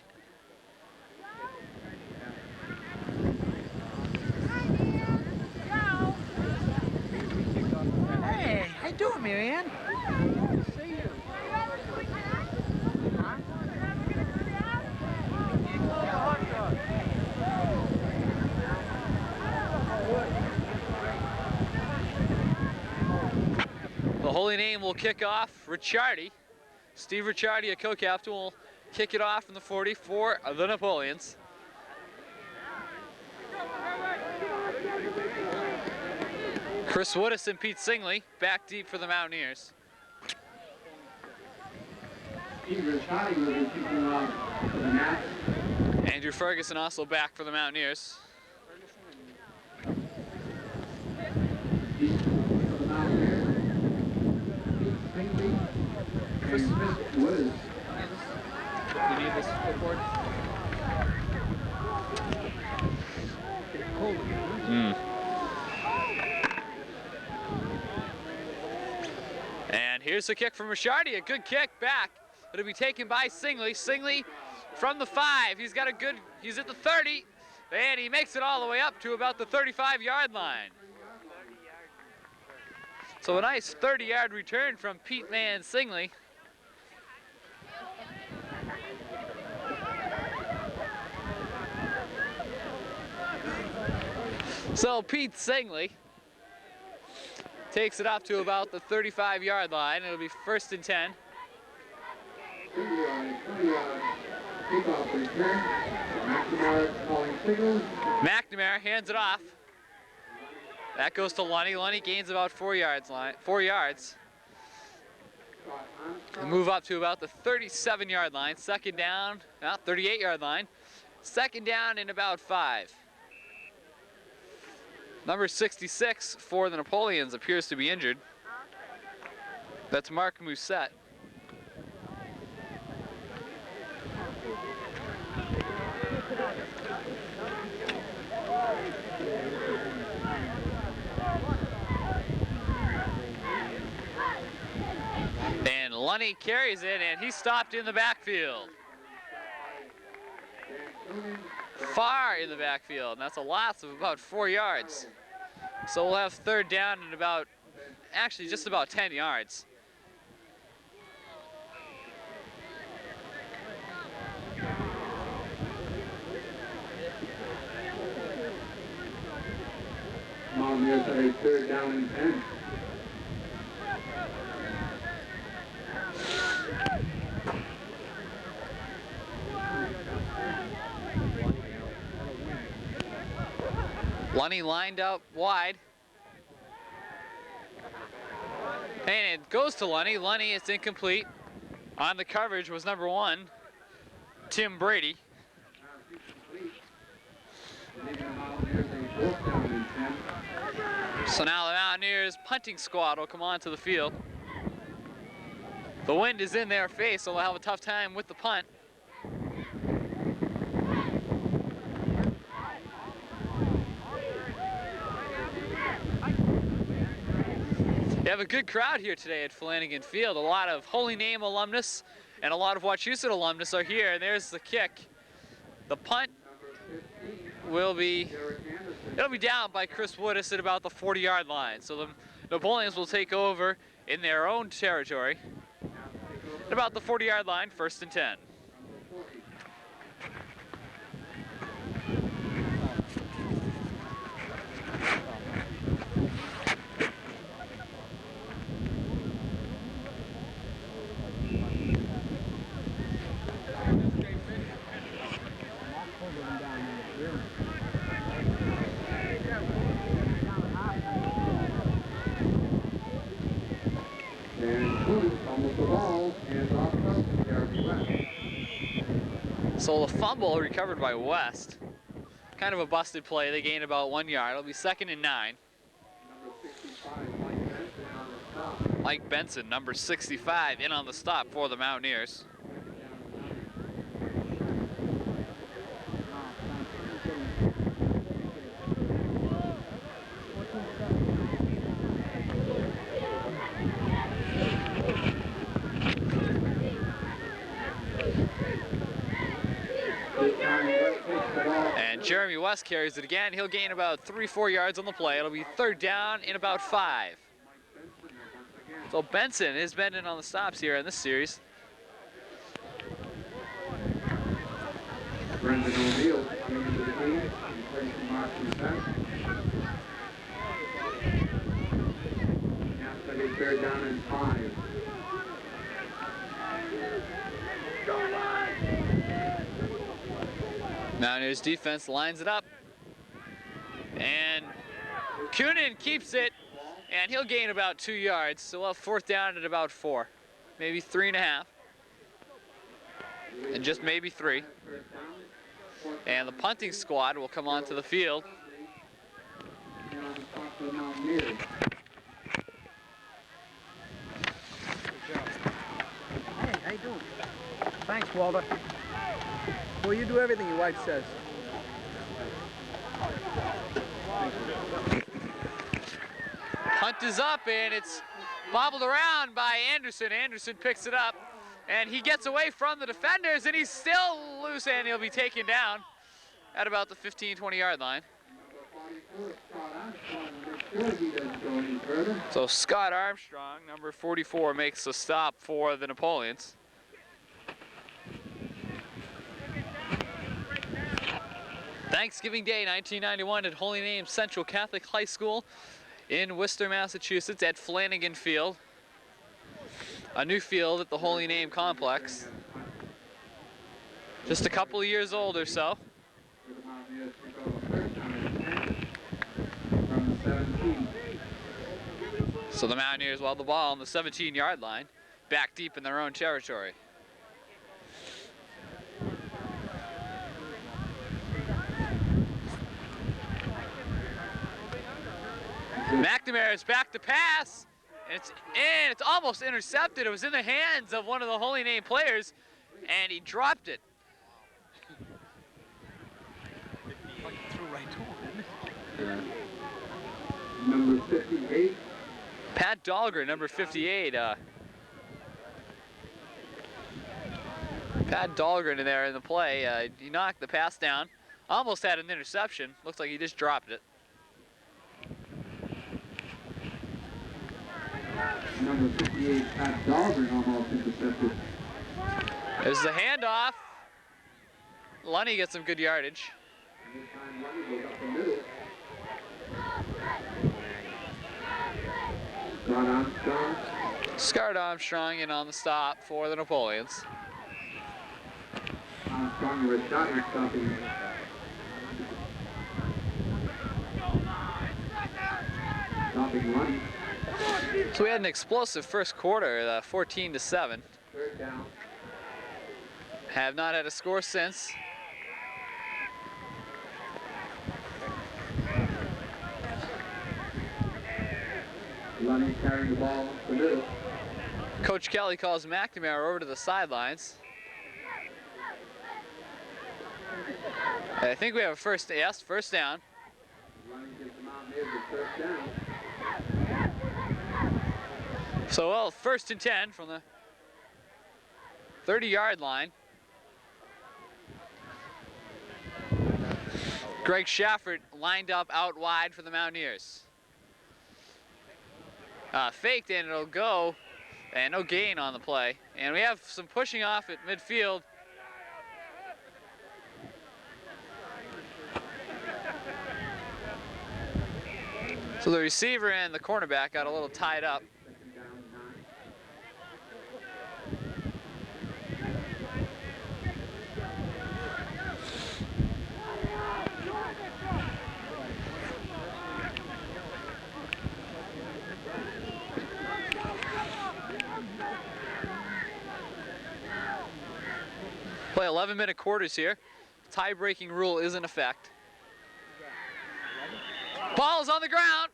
Hey, how you doing, Marianne? See you. The Holy Name will kick off. Ricciardi, Steve Ricciardi, a co-captain, will kick it off from the 40 for the Napoleons. Chris Woodis and Pete Singley back deep for the Mountaineers. Steve Ricciardi will be kicking off for the match. Andrew Ferguson also back for the Mountaineers. Pete for the Mountaineers. Pete Singley and Chris Woodis. You need this clipboard? And here's the kick from Ricciardi, a good kick back. It'll be taken by Singley. Singley from the 5. He's got a good, he's at the 30, and he makes it all the way up to about the 35-yard line. So a nice 30-yard return from Pete Man Singley. So Pete Singley takes it up to about the 35-yard line. It'll be 1st and 10. Kickoff return. McNamara calling signals. McNamara hands it off. That goes to Lunny. Lunny gains about 4 yards. They move up to about the 37-yard line. 2nd down, 38-yard line. 2nd down and about 5. Number 66 for the Napoleons appears to be injured. That's Mark Musette. And Lunny carries it, and he's stopped in the backfield. Far in the backfield, and that's a loss of about 4 yards. So we'll have 3rd down and about, actually just about 10 yards. Mountaineers have a 3rd down and 10. Lunny lined up wide. And it goes to Lunny. Lunny, it's incomplete. On the coverage was number 1, Tim Brady. So now the Mountaineers punting squad will come onto the field. The wind is in their face, so they'll have a tough time with the punt. We have a good crowd here today at Flanagan Field. A lot of Holy Name alumnus and a lot of Wachusett alumnus are here, and there's the kick. The punt will be, it'll be down by Chris Woodis at about the 40-yard line. So the Napoleons will take over in their own territory at about the 40-yard line, 1st and 10. So the fumble recovered by West. Kind of a busted play. They gained about 1 yard. It'll be 2nd and 9. Mike Benson, number 65, in on the stop for the Mountaineers. And Jeremy West carries it again. He'll gain about 3-4 yards on the play. It'll be 3rd down and about 5. So Benson has been in on the stops here in this series. Brendan O'Neill coming into the game, replacing Mark Musette. After a 3rd down and 5. Mountaineers defense lines it up. And Coonan keeps it, and he'll gain about 2 yards. So we'll have 4th down at about 4, maybe 3.5, and just maybe 3. And the punting squad will come onto the field. Hey, how you doing? Thanks, Walter. Well, you do everything your wife says. Punt is up, and it's bobbled around by Anderson. Anderson picks it up, and he gets away from the defenders, and he's still loose, and he'll be taken down at about the 15-20 yard line. So Scott Armstrong, number 44, makes the stop for the Napoleons. Thanksgiving Day 1991 at Holy Name Central Catholic High School in Worcester, Massachusetts at Flanagan Field. A new field at the Holy Name Complex. Just a couple of years old or so. So the Mountaineers will have the ball on the 17-yard line, back deep in their own territory. McNamara's back to pass, and it's in. It's almost intercepted. It was in the hands of one of the Holy Name players, and he dropped it. Number 58. Pat Dahlgren, number 58. Pat Dahlgren in there in the play. He knocked the pass down. Almost had an interception. Looks like he just dropped it. Number 58, Pat Dahlgren, almost intercepted. There's the handoff. Lunny gets some good yardage. This time Lunny goes up the middle. Scott Armstrong in on the stop for the Napoleons. Armstrong with a shot, stopping. Stopping Lunny. So we had an explosive first quarter, 14-7. Third down. Have not had a score since. Lunny carrying the ball up the middle. Coach Kelly calls McNamara over to the sidelines. I think we have a first down. Lunny gets the Mountaineers with first down. So, well, 1st and 10 from the 30-yard line. Greg Shafford lined up out wide for the Mountaineers. Faked and it'll go, and no gain on the play. And we have some pushing off at midfield. So the receiver and the cornerback got a little tied up. Play 11-minute quarters here. Tie-breaking rule is in effect. Ball is on the ground.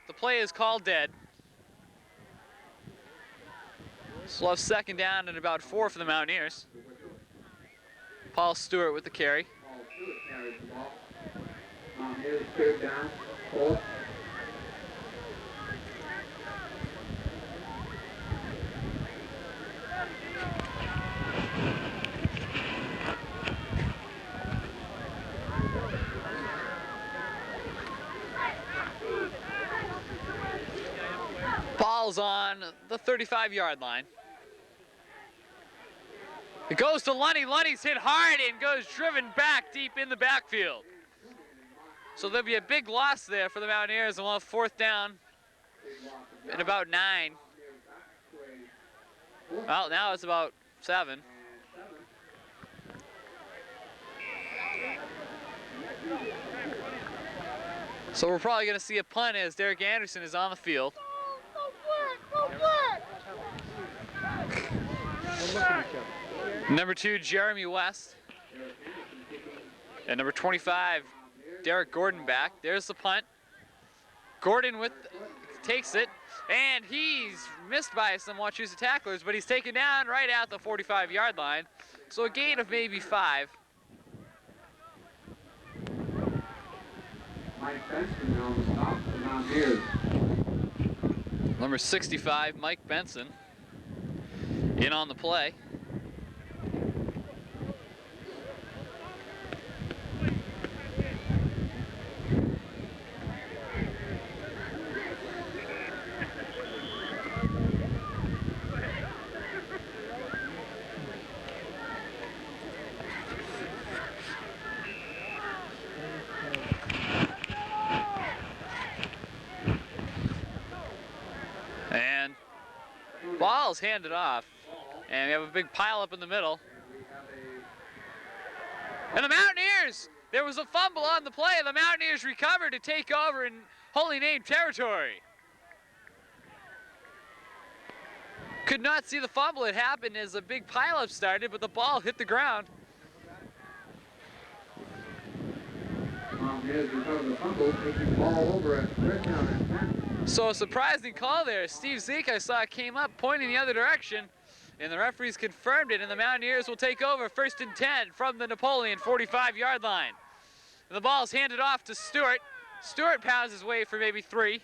The play is called dead. So we'll have 2nd down and about 4 for the Mountaineers. Paul Stewart with the carry. Paul Stewart carries the ball. Mountaineers 3rd down. 4. Ball's on the 35-yard line. It goes to Lunny. Lunny's hit hard and goes driven back deep in the backfield. So there'll be a big loss there for the Mountaineers, and we'll have 4th down and about 9. Well, now it's about 7. So we're probably going to see a punt as Derek Anderson is on the field. Number 2, Jeremy West. And number 25, Derek Gordon back. There's the punt. Gordon takes it, and he's missed by some Wachusett tacklers, but he's taken down right at the 45-yard line. So a gain of maybe 5. Mike Benson on the stop for the Mountaineers. Number 65, Mike Benson, in on the play. ball's handed off, and we have a big pile up in the middle. And the Mountaineers, there was a fumble on the play, and the Mountaineers recovered to take over in Holy Name territory. Could not see the fumble. It happened as a big pileup started, but the ball hit the ground. So a surprising call there. Steve Zeke, I saw, came up pointing the other direction, and the referees confirmed it, and the Mountaineers will take over 1st and 10 from the Napoleon 45-yard line. And the ball's handed off to Stewart. Stewart pounds his way for maybe 3.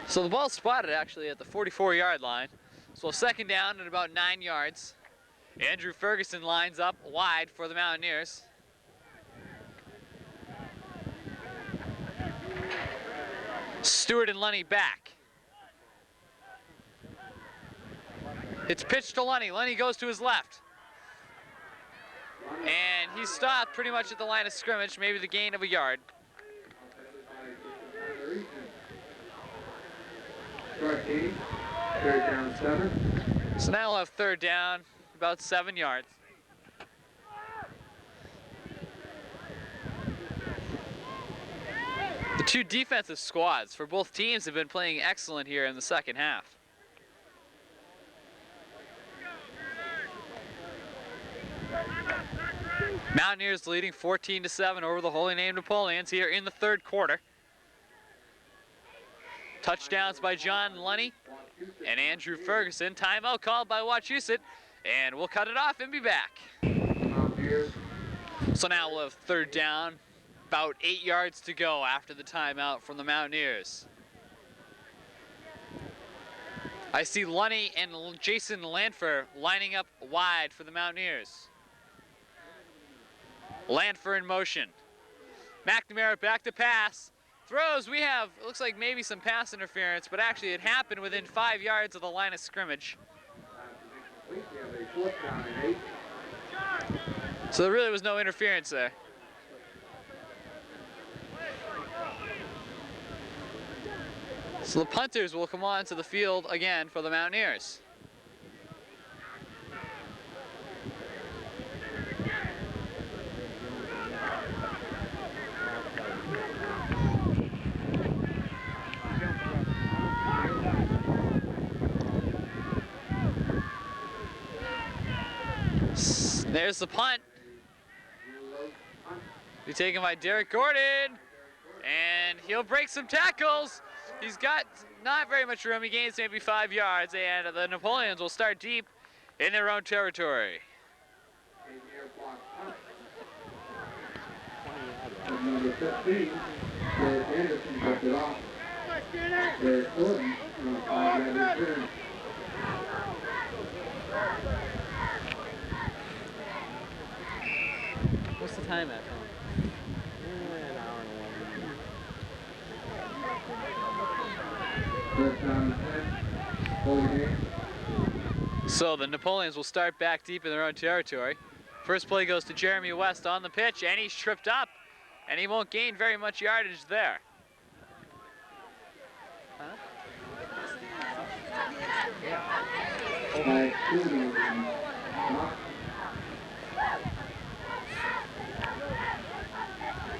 So the ball's spotted actually at the 44-yard line. So 2nd down at about 9 yards. Andrew Ferguson lines up wide for the Mountaineers. Stewart and Lunny back. It's pitched to Lunny. Lunny goes to his left. And he's stopped pretty much at the line of scrimmage, maybe the gain of a yard. Third down 7. So now we'll have 3rd down, about 7 yards. The two defensive squads for both teams have been playing excellent here in the 2nd half. Mountaineers leading 14-7 over the Holy Name Napoleons here in the 3rd quarter. Touchdowns by John Lunny and Andrew Ferguson. Timeout called by Wachusett, and we'll cut it off and be back. So now we'll have 3rd down, about 8 yards to go after the timeout from the Mountaineers. I see Lunny and Jason Lanfer lining up wide for the Mountaineers. Lanfer in motion. McNamara back to pass. Throws, we have, it looks like maybe some pass interference, but actually it happened within 5 yards of the line of scrimmage. So there really was no interference there. So the punters will come on to the field again for the Mountaineers. There's the punt. Be taken by Derek Gordon, and he'll break some tackles. He's got not very much room. He gains maybe 5 yards, and the Napoleons will start deep in their own territory. Number 15, Derek Anderson dropped it off. Derek Gordon on a 5-yard return. What's the time at? An hour and 11. First down 10, Holy Name. So the Napoleons will start back deep in their own territory. First play goes to Jeremy West on the pitch, and he's tripped up, and he won't gain very much yardage there.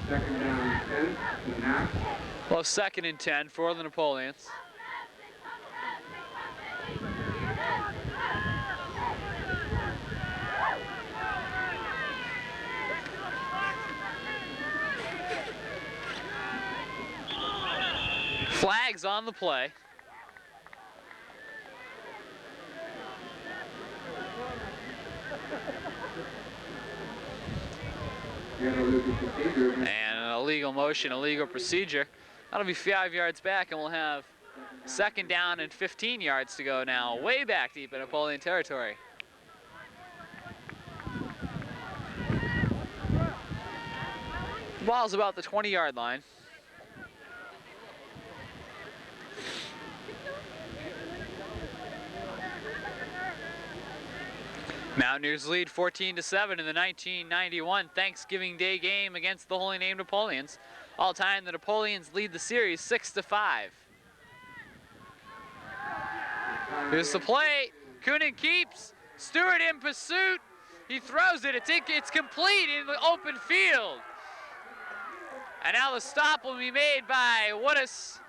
Second down 10, the Naps. Well, 2nd and 10 for the Napoleons. Flags on the play. And an illegal motion, illegal procedure. That'll be 5 yards back, and we'll have 2nd down and 15 yards to go now, way back deep in Napoleon territory. The ball's about the 20-yard line. Mountaineers lead 14-7 in the 1991 Thanksgiving Day game against the Holy Name Napoleons. All time, the Napoleons lead the series 6-5. Here's the play. Coonan keeps. Stewart in pursuit. He throws it. It's complete in the open field. And now the stop will be made by Woodis,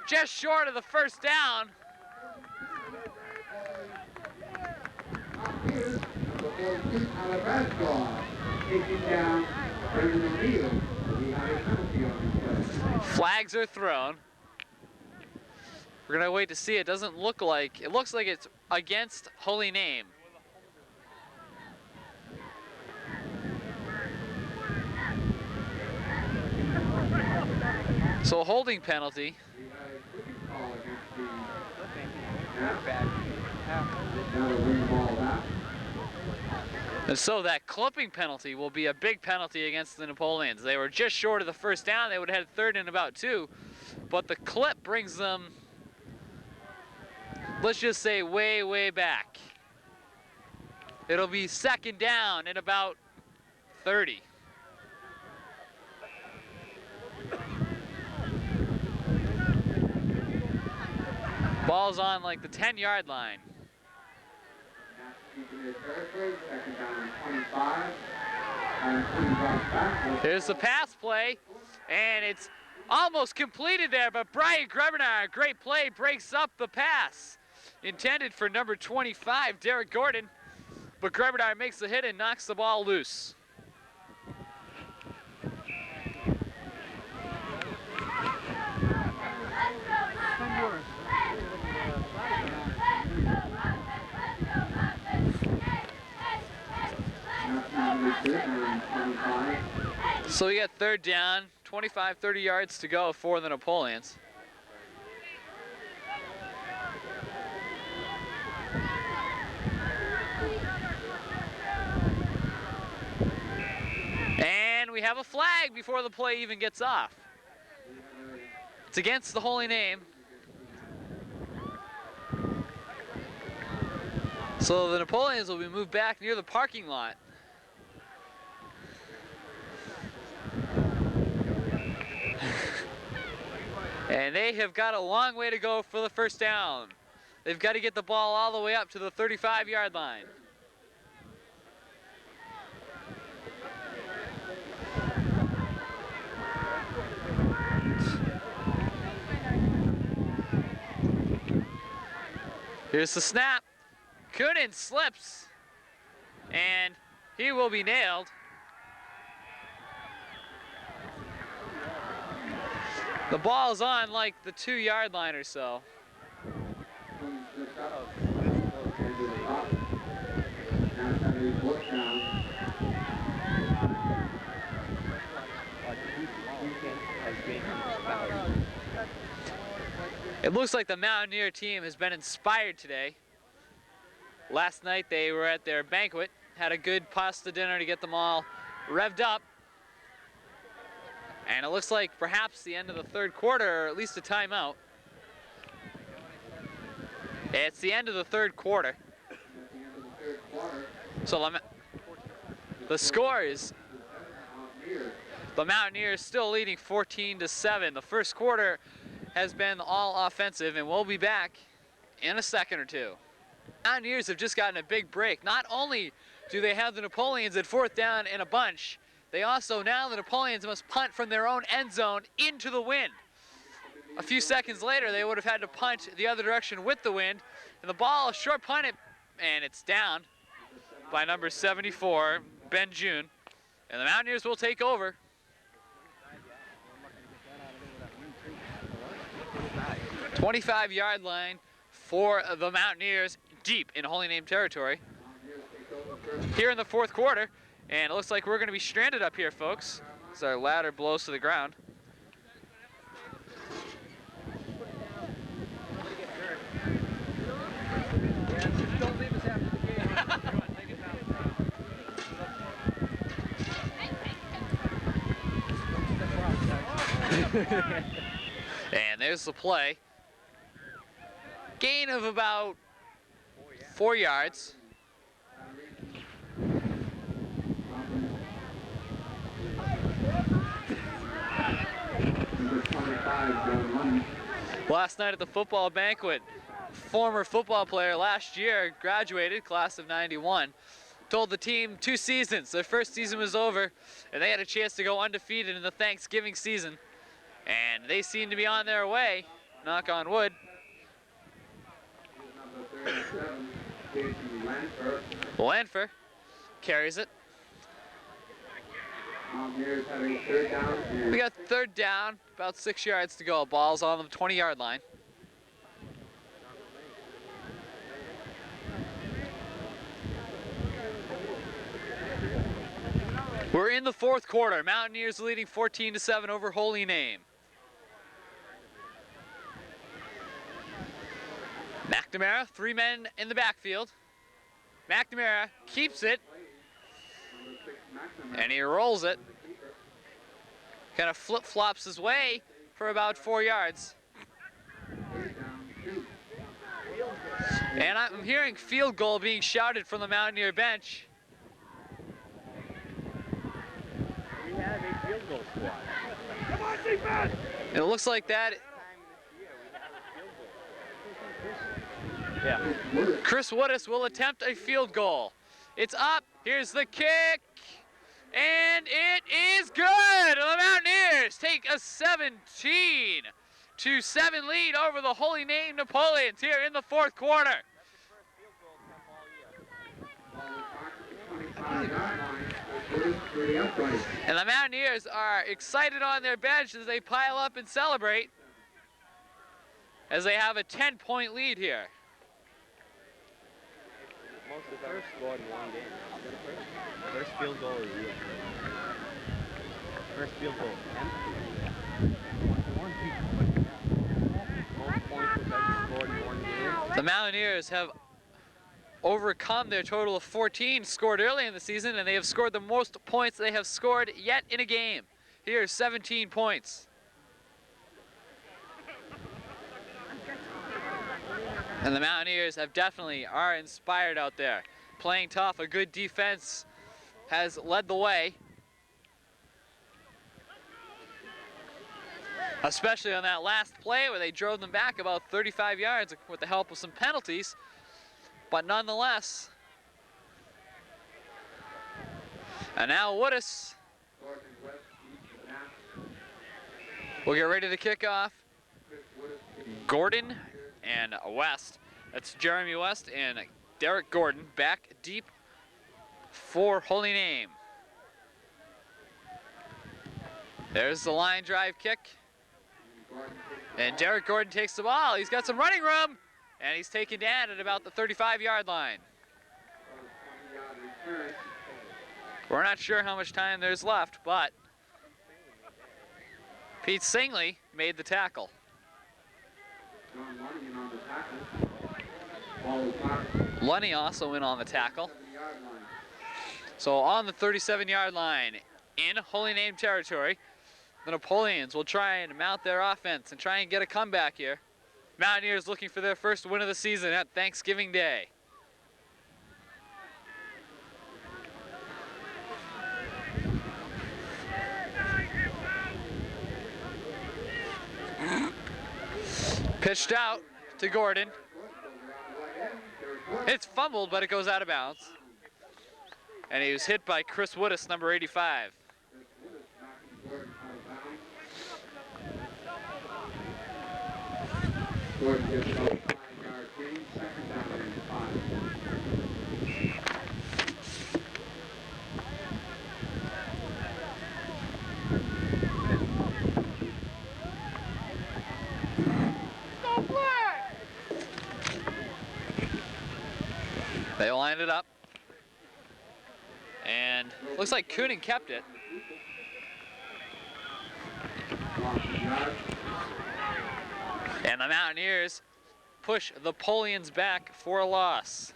just short of the first down. Flags are thrown. We're gonna wait to see. It doesn't look like, it looks like it's against Holy Name. So a holding penalty. And so that clipping penalty will be a big penalty against the Napoleons. They were just short of the first down. They would have had third and about 2. But the clip brings them, let's just say, way, way back. It'll be second down in about 30. Ball's on like the 10-yard line. Here's the pass play, and it's almost completed there, but Brian Grebenar, great play, breaks up the pass. Intended for number 25, Derek Gordon, but Grebenar makes the hit and knocks the ball loose. So we got third down, 25, 30 yards to go for the Napoleons. And we have a flag before the play even gets off. It's against the Holy Name. So the Napoleons will be moved back near the parking lot. And they have got a long way to go for the first down. They've got to get the ball all the way up to the 35-yard line. Here's the snap. Coonan slips, and he will be nailed. The ball's on like the 2-yard line or so. It looks like the Mountaineer team has been inspired today. Last night they were at their banquet, had a good pasta dinner to get them all revved up. And it looks like perhaps the end of the third quarter, or at least a timeout. It's the end of the third quarter. So the score is, the Mountaineers still leading 14-7. The first quarter has been all offensive, and we'll be back in a second or two. Mountaineers have just gotten a big break. Not only do they have the Napoleons at fourth down in a bunch, they also, now the Napoleons must punt from their own end zone into the wind. A few seconds later, they would have had to punt the other direction with the wind. And the ball, short punted, and it's down by number 74, Ben June. And the Mountaineers will take over. The 25-yard line for the Mountaineers, deep in Holy Name territory. Here in the fourth quarter. And it looks like we're going to be stranded up here, folks, as our ladder blows to the ground. And there's the play. Gain of about 4 yards. Last night at the football banquet, former football player last year, graduated, class of 91, told the team 2 seasons. Their first season was over, and they had a chance to go undefeated in the Thanksgiving season. And they seem to be on their way, knock on wood. Lanfer carries it. We got 3rd down, about 6 yards to go. Ball's on the 20-yard line. We're in the 4th quarter. Mountaineers leading 14-7 over Holy Name. McNamara, 3 men in the backfield. McNamara keeps it, and he rolls it. Kind of flip-flops his way for about 4 yards. And I'm hearing field goal being shouted from the Mountaineer bench. We have a field goal squad. Come on, defense! It looks like that. Yeah. Chris Woodis will attempt a field goal. It's up. Here's the kick. And it is good. The Mountaineers take a 17-7 lead over the Holy Name Napoleons here in the 4th quarter. And the Mountaineers are excited on their bench as they pile up and celebrate as they have a 10-point lead here. Most of them scored in one game. First field goal is you. First field goal. Most points was ever scored in one game. The Mountaineers have overcome their total of 14 scored early in the season, and they have scored the most points they have scored yet in a game. Here's 17 points. And the Mountaineers have definitely are inspired out there. Playing tough, a good defense has led the way. Especially on that last play where they drove them back about 35 yards with the help of some penalties. But nonetheless. And now Woodis will get ready to kick off. Gordon and West. That's Jeremy West and Derek Gordon back deep for Holy Name. There's the line drive kick. And Derek Gordon takes the ball. He's got some running room. And he's taken down at about the 35-yard line. We're not sure how much time there's left, but Pete Singley made the tackle. Lunny also in on the tackle. So on the 37-yard line in Holy Name territory, the Napoleons will try and mount their offense and try and get a comeback here. Mountaineers looking for their first win of the season at Thanksgiving Day. Pitched out to Gordon. It's fumbled, but it goes out of bounds. And he was hit by Chris Woodis, number 85. Gordon gets about 5-yard gain, 2nd down and 5. They lined it up. And looks like Coonan kept it. And the Mountaineers push the Napoleons back for a loss.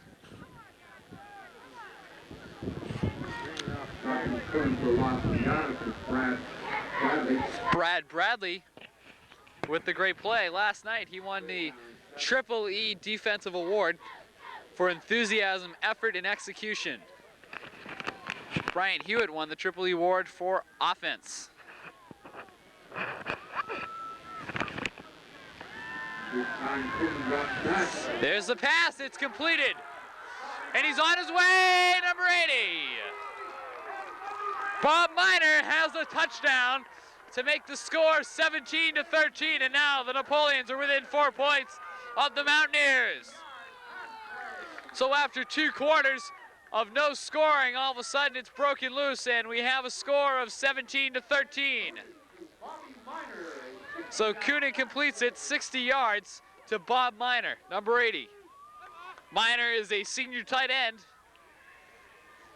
Brad Bradley with the great play. Last night he won the Triple E Defensive Award for enthusiasm, effort, and execution. Brian Hewitt won the Triple E Award for offense. There's the pass, it's completed. And he's on his way, number 80. Bob Miner has a touchdown to make the score 17-13, and now the Napoleons are within 4 points of the Mountaineers. So after 2 quarters of no scoring, all of a sudden it's broken loose, and we have a score of 17-13. So Coonan completes it 60 yards to Bob Miner, number 80. Miner is a senior tight end,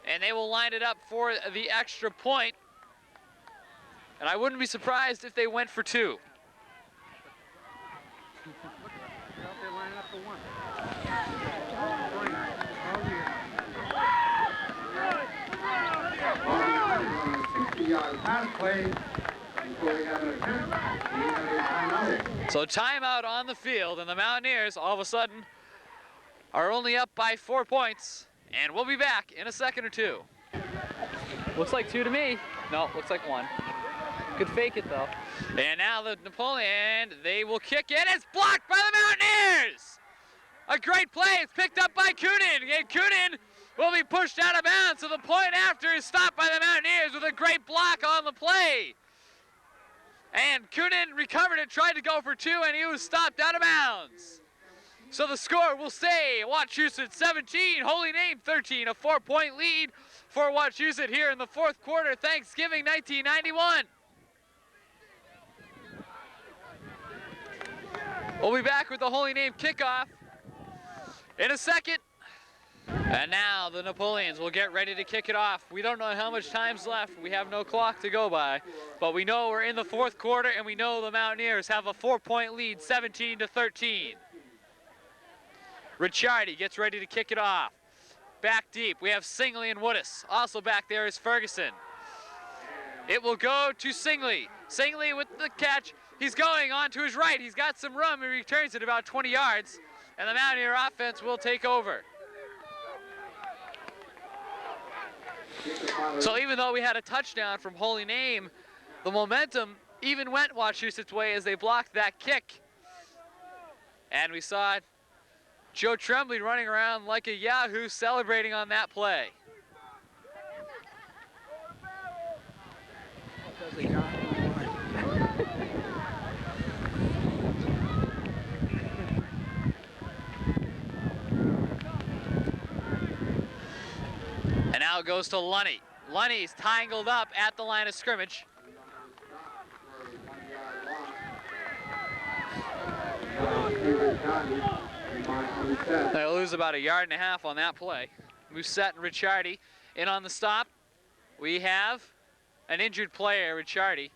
and they will line it up for the extra point. And I wouldn't be surprised if they went for 2. They're lining up for 1. Pass play before we have an attempt. We have a timeout. So timeout on the field, and the Mountaineers all of a sudden are only up by 4 points, and we'll be back in a second or 2. Looks like 2 to me. No, looks like 1. Could fake it though. And now the Napoleon, they will kick it. It's blocked by the Mountaineers! A great play, it's picked up by Coonan, and Coonan will be pushed out of bounds, so the point after is stopped by the Mountaineers with a great block on the play. And Coonan recovered it, tried to go for 2, and he was stopped out of bounds. So the score will stay Wachusett 17, Holy Name 13, a 4-point lead for Wachusett here in the 4th quarter, Thanksgiving 1991. We'll be back with the Holy Name kickoff in a second. And now the Napoleons will get ready to kick it off. We don't know how much time's left. We have no clock to go by. But we know we're in the 4th quarter, and we know the Mountaineers have a 4-point lead, 17-13. Ricciardi gets ready to kick it off. Back deep, we have Singley and Woodis. Also back there is Ferguson. It will go to Singley. Singley with the catch. He's going on to his right. He's got some room. He returns it about 20 yards. And the Mountaineer offense will take over. So even though we had a touchdown from Holy Name, the momentum even went Wachusett's way as they blocked that kick. And we saw Joe Tremblay running around like a yahoo celebrating on that play. And now it goes to Lunny. Lunny's tangled up at the line of scrimmage. They'll lose about 1.5 yards on that play. Musette and Ricciardi in on the stop. We have an injured player, Ricciardi.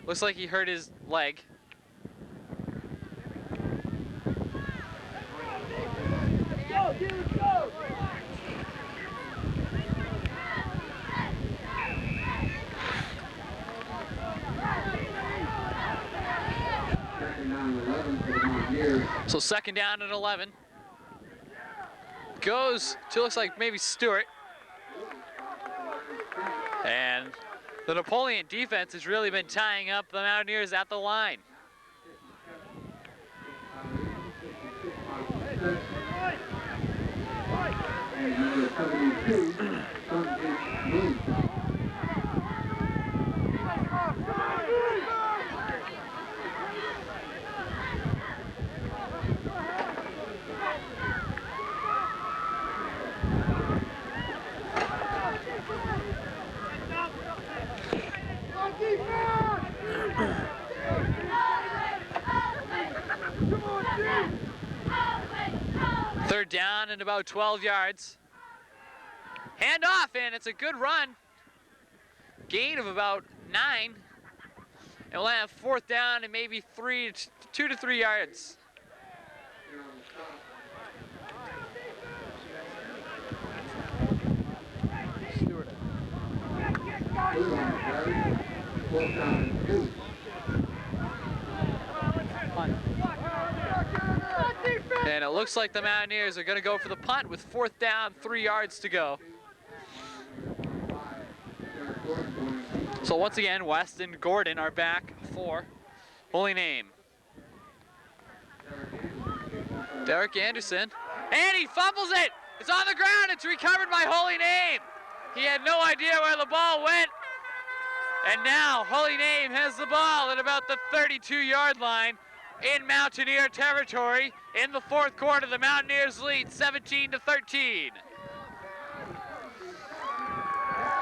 Looks like he hurt his leg. Go, dude, go! So 2nd down and 11. Goes to, looks like maybe Stewart. And the Napoleon defense has really been tying up the Mountaineers at the line. Third down and about 12 yards. Hand off, and it's a good run. Gain of about 9. And we'll have 4th down and maybe 2 to 3 yards. And it looks like the Mountaineers are going to go for the punt with 4th down, 3 yards to go. So once again, West and Gordon are back for Holy Name. Derek Anderson, and he fumbles it. It's on the ground. It's recovered by Holy Name. He had no idea where the ball went. And now Holy Name has the ball at about the 32-yard line in Mountaineer territory. In the fourth quarter, the Mountaineers lead 17-13.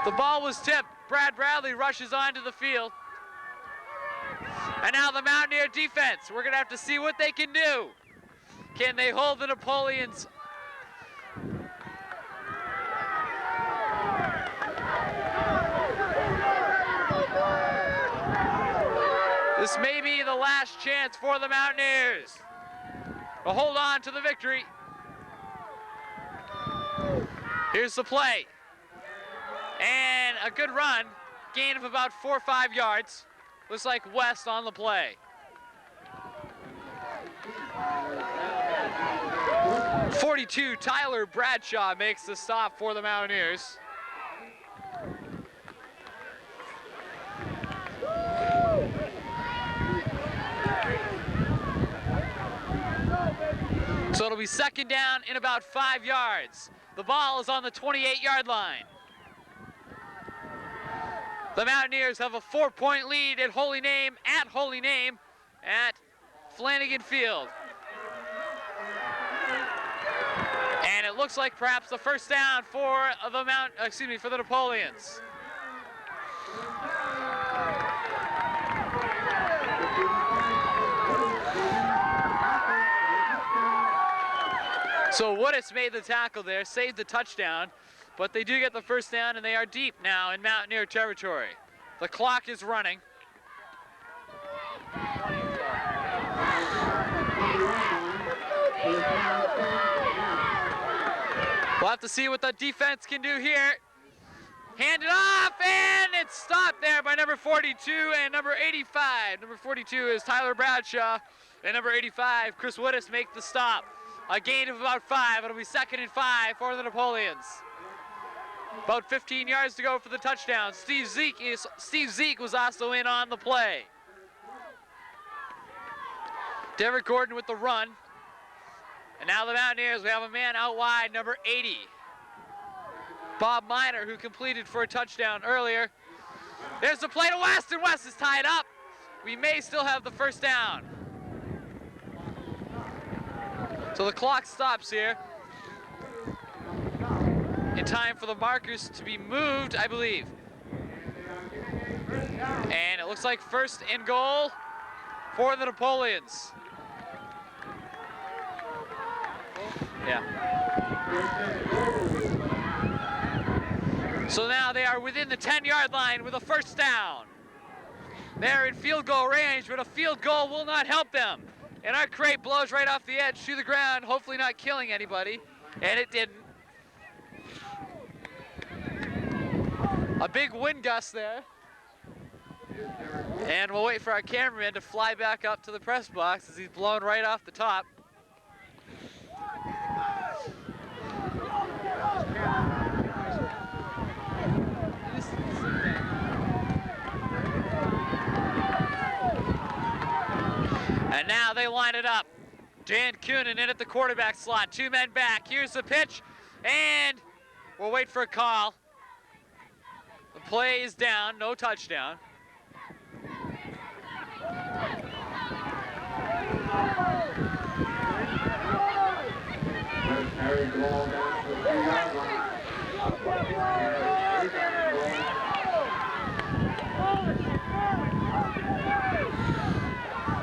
The ball was tipped. Brad Bradley rushes onto the field. And now the Mountaineer defense. We're going to have to see what they can do. Can they hold the Napoleons? This may be the last chance for the Mountaineers to hold on to the victory. Here's the play. And a good run, gain of about 4 or 5 yards. Looks like West on the play. 42, Tyler Bradshaw makes the stop for the Mountaineers. So it'll be second down in about 5 yards. The ball is on the 28-yard line. The Mountaineers have a 4-point lead at Holy Name at Flanagan Field. And it looks like perhaps the first down for the Napoleons. So Woodis made the tackle there, saved the touchdown, but they do get the first down and they are deep now in Mountaineer territory. The clock is running. We'll have to see what the defense can do here. Hand it off, and it's stopped there by number 42 and number 85. Number 42 is Tyler Bradshaw, and number 85, Chris Woodis, make the stop. A gain of about 5. It'll be 2nd and 5 for the Napoleons. About 15 yards to go for the touchdown. Steve Zeke was also in on the play. Derek Gordon with the run. And now the Mountaineers, we have a man out wide, number 80. Bob Miner, who completed for a touchdown earlier. There's the play to West, and West is tied up. We may still have the first down. So the clock stops here. In time for the markers to be moved, I believe. And it looks like first and goal for the Napoleons. Yeah. So now they are within the 10-yard line with a first down. They're in field goal range, but a field goal will not help them. And our crate blows right off the edge to the ground, hopefully not killing anybody. And it didn't. A big wind gust there. And we'll wait for our cameraman to fly back up to the press box as he's blown right off the top. And now they line it up. Dan Coonan in at the quarterback slot. 2 men back. Here's the pitch. And we'll wait for a call. The play is down. No touchdown.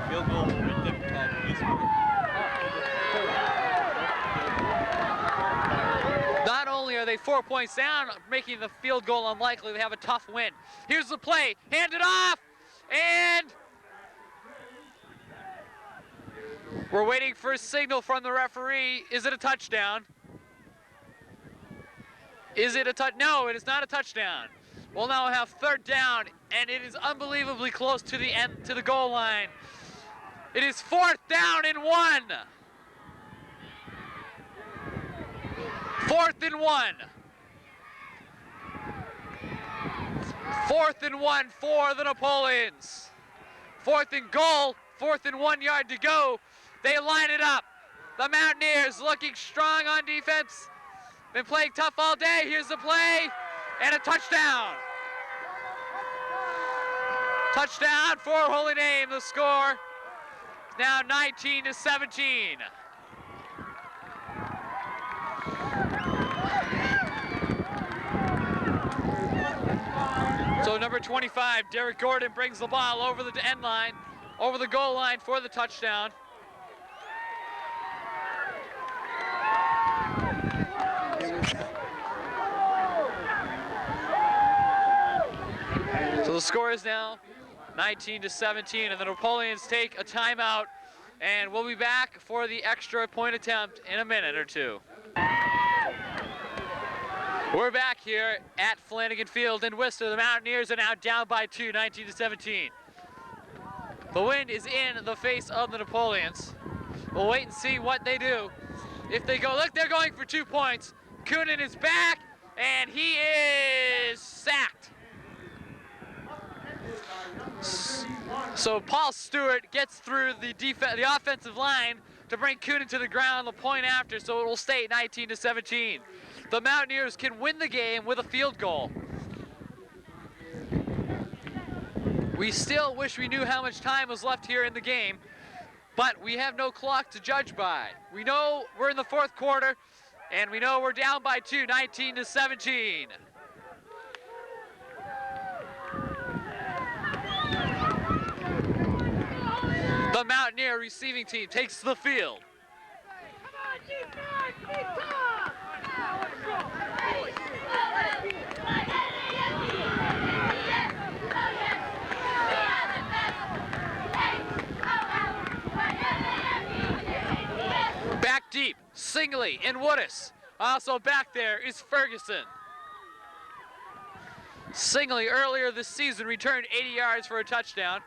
Field goal right there for top of this one. Not only are they 4 points down, making the field goal unlikely, they have a tough win. Here's the play, handed off, and we're waiting for a signal from the referee. Is it a touchdown? Is it a No, it is not a touchdown. We'll now have third down, and it is unbelievably close to the end, to the goal line. It is 4th down and 1. 4th and 1. 4th and 1 for the Napoleons. 4th and goal, 4th and 1 yard to go. They line it up. The Mountaineers looking strong on defense. Been playing tough all day. Here's the play and a touchdown. Touchdown for Holy Name. The score is now 19-17. So number 25, Derek Gordon, brings the ball over the end line, over the goal line for the touchdown. So the score is now 19-17, and the Napoleons take a timeout, and we'll be back for the extra point attempt in a minute or two. We're back here at Flanagan Field in Worcester. The Mountaineers are now down by 2, 19-17. The wind is in the face of the Napoleons. We'll wait and see what they do. If they go, look, they're going for 2 points. Coonan is back, and he is sacked. So Paul Stewart gets through the offensive line to bring Coonan to the ground the point after, so it will stay 19-17. The Mountaineers can win the game with a field goal. We still wish we knew how much time was left here in the game, but we have no clock to judge by. We know we're in the fourth quarter, and we know we're down by 2, 19-17. The Mountaineer receiving team takes the field. Back deep, Singley and Woodis. Also back there is Ferguson. Singley earlier this season returned 80 yards for a touchdown.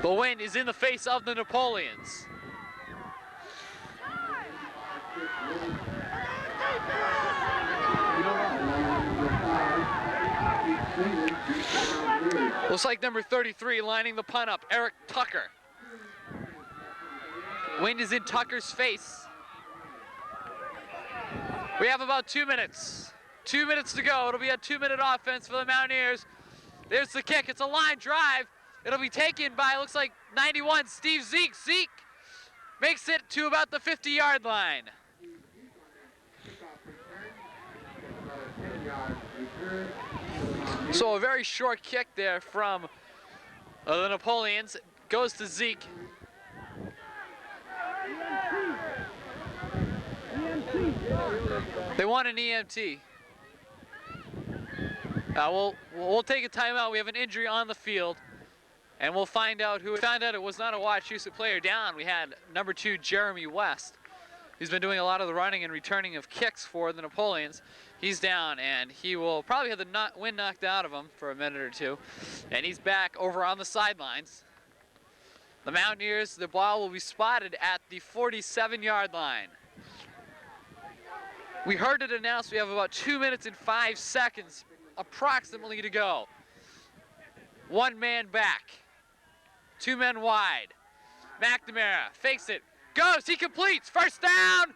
The wind is in the face of the Napoleons. Looks like number 33 lining the punt up, Eric Tucker. Wind is in Tucker's face. We have about 2 minutes. 2 minutes to go. It'll be a 2-minute offense for the Mountaineers. There's the kick. It's a line drive. It'll be taken by, looks like, 91, Steve Zeke. Zeke makes it to about the 50-yard line. So a very short kick there from the Napoleons. Goes to Zeke. They want an EMT. We'll take a timeout. We have an injury on the field, and we'll find out who. We found out it was not a Wachusett player down. We had number 2, Jeremy West. He's been doing a lot of the running and returning of kicks for the Napoleons. He's down, and he will probably have the wind knocked out of him for a minute or two. And he's back over on the sidelines. The Mountaineers, the ball will be spotted at the 47-yard line. We heard it announced we have about 2 minutes and 5 seconds approximately to go. 1 man back. 2 men wide. McNamara fakes it. Goes, he completes. First down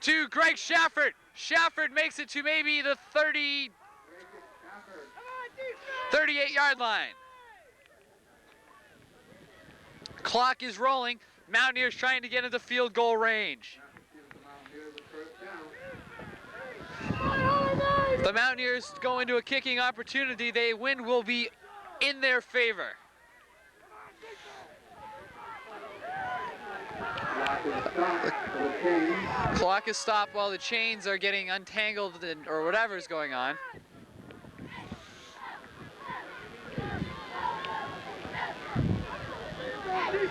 to Greg Shafford. Shafford makes it to maybe the 38-yard line. Clock is rolling. Mountaineers trying to get into field goal range. The Mountaineers go into a kicking opportunity. The wind will be in their favor. Clock is stopped while the chains are getting untangled or whatever is going on.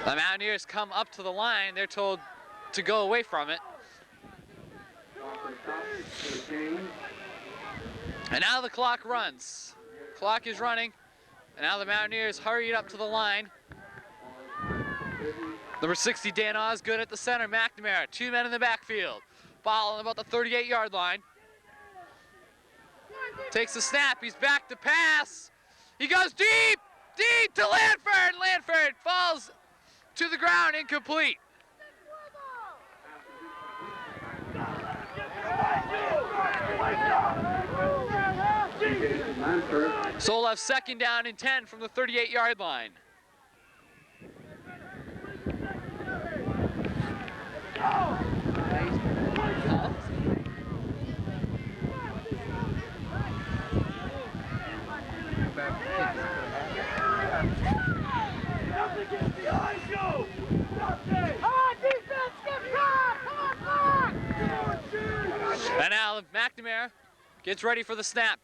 The Mountaineers come up to the line. They're told to go away from it. And now the clock runs. Clock is running. And now the Mountaineers hurried up to the line. Number 60, Dan Osgood at the center. McNamara, 2 men in the backfield. Ball on about the 38-yard line. Takes the snap, he's back to pass. He goes deep, deep to Lanford. Lanford falls to the ground, incomplete. So we'll have second down and 10 from the 38-yard line. And now McNamara gets ready for the snap.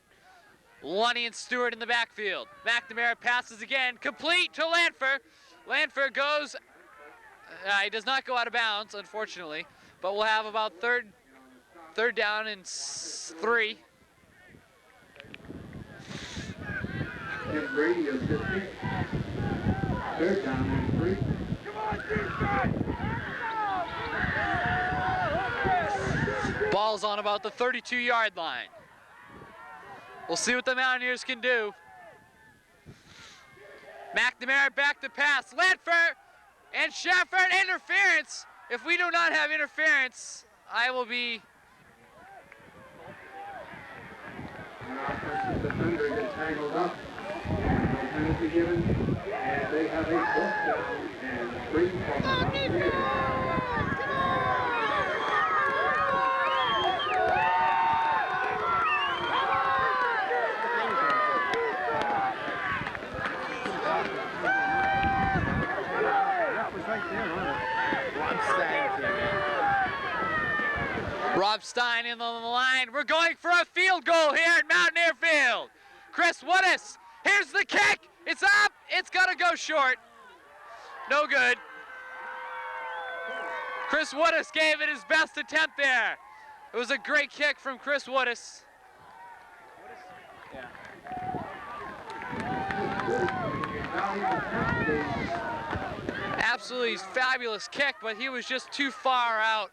Lunny and Stewart in the backfield. McNamara passes again, complete to Lanford. Lanford goes, he does not go out of bounds, unfortunately, but we'll have about third down and 3. If Brady is 50, third down and 3. Ball's on about the 32-yard line. We'll see what the Mountaineers can do. McNamara back to pass. Lanford and Shafford, interference. If we do not have interference, I will be... An offensive defender gets tangled up. No penalty given. And they have a fourth down and 3 for the Mountaineers. Rob Stein in on the line. We're going for a field goal here at Mountaineer Field. Chris Woodis, here's the kick. It's up. It's gonna go short. No good. Chris Woodis gave it his best attempt there. It was a great kick from Chris Woodis. Absolutely fabulous kick, but he was just too far out.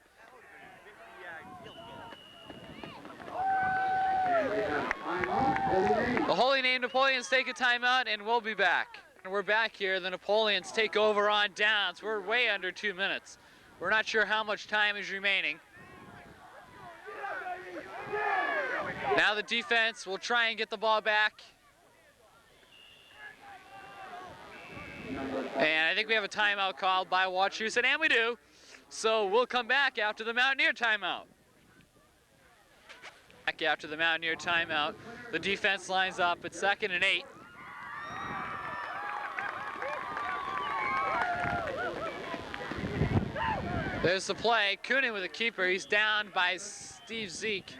The Holy Name Napoleons take a timeout, and we'll be back. And we're back here. The Napoleons take over on downs. We're way under 2 minutes. We're not sure how much time is remaining. Now the defense will try and get the ball back. And I think we have a timeout called by Wachusett, and we do. So we'll come back after the Mountaineer timeout. Back after the Mountaineer timeout. The defense lines up at 2nd and 8. There's the play. Coonan with a keeper. He's down by Steve Zeke.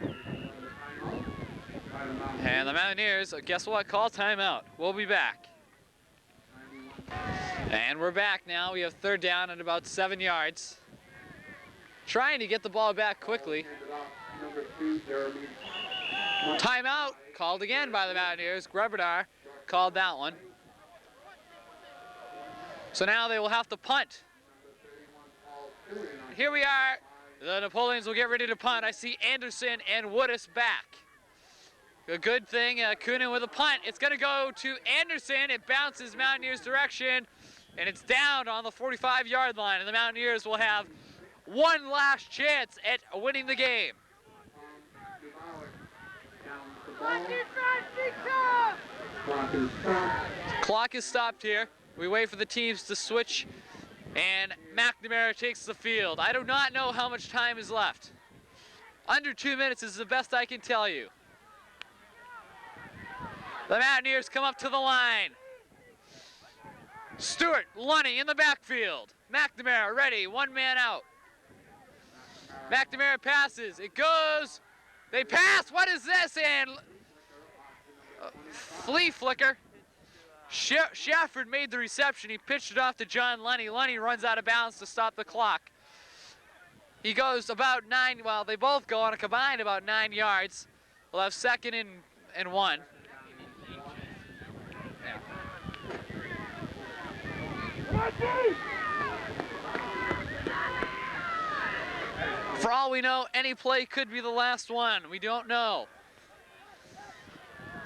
And the Mountaineers, guess what? Call timeout. We'll be back. And we're back now. We have third down at about 7 yards. Trying to get the ball back quickly. Timeout called again by the Mountaineers. Grebardar called that one. So now they will have to punt. Here we are. The Napoleons will get ready to punt. I see Anderson and Woodis back. A good thing, Coonan with a punt. It's going to go to Anderson. It bounces Mountaineers' direction, and it's down on the 45-yard line. And the Mountaineers will have one last chance at winning the game. Clock is stopped here. We wait for the teams to switch, and McNamara takes the field. I do not know how much time is left. Under 2 minutes is the best I can tell you. The Mountaineers come up to the line. Stewart, Lunny in the backfield. McNamara ready, one man out. McNamara passes, it goes. They pass, what is this? And flea flicker. Shafford made the reception. He pitched it off to John Lunny. Lunny runs out of bounds to stop the clock. He goes about 9, well, they both go on a combined about 9 yards. We'll have 2nd and 1. For all we know, any play could be the last one. We don't know.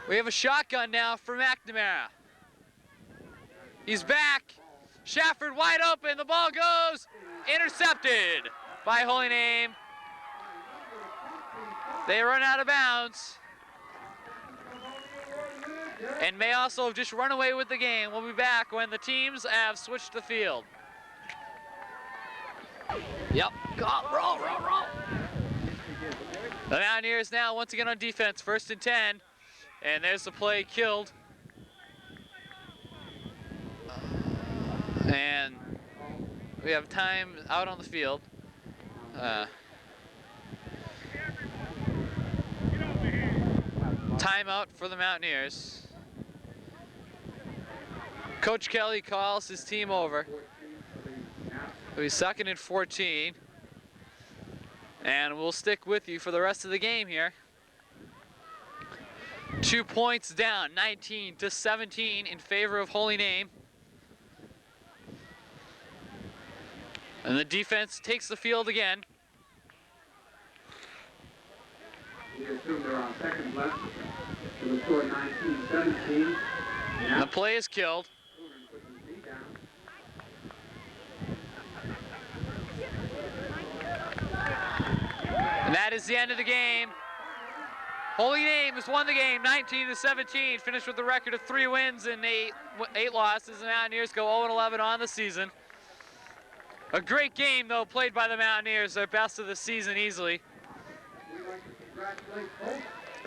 We have a shotgun now for McNamara. He's back. Shafford wide open. The ball goes intercepted by Holy Name. They run out of bounds. And may also have just run away with the game. We'll be back when the teams have switched the field. Yep, roll. The Mountaineers now once again on defense, 1st and 10. And there's the play killed. And we have time out on the field. Timeout for the Mountaineers. Coach Kelly calls his team over. It'll be 2nd and 14. And we'll stick with you for the rest of the game here. 2 points down, 19-17 in favor of Holy Name. And the defense takes the field again. We assume they're on second left. So the score 19-17. And the play is killed. And that is the end of the game. Holy Name has won the game 19-17, finished with a record of 3 wins and 8 losses. The Mountaineers go 0-11 on the season. A great game, though, played by the Mountaineers, their best of the season easily.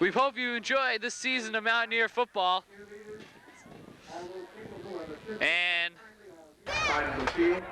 We hope you enjoyed this season of Mountaineer football. And Side of the field.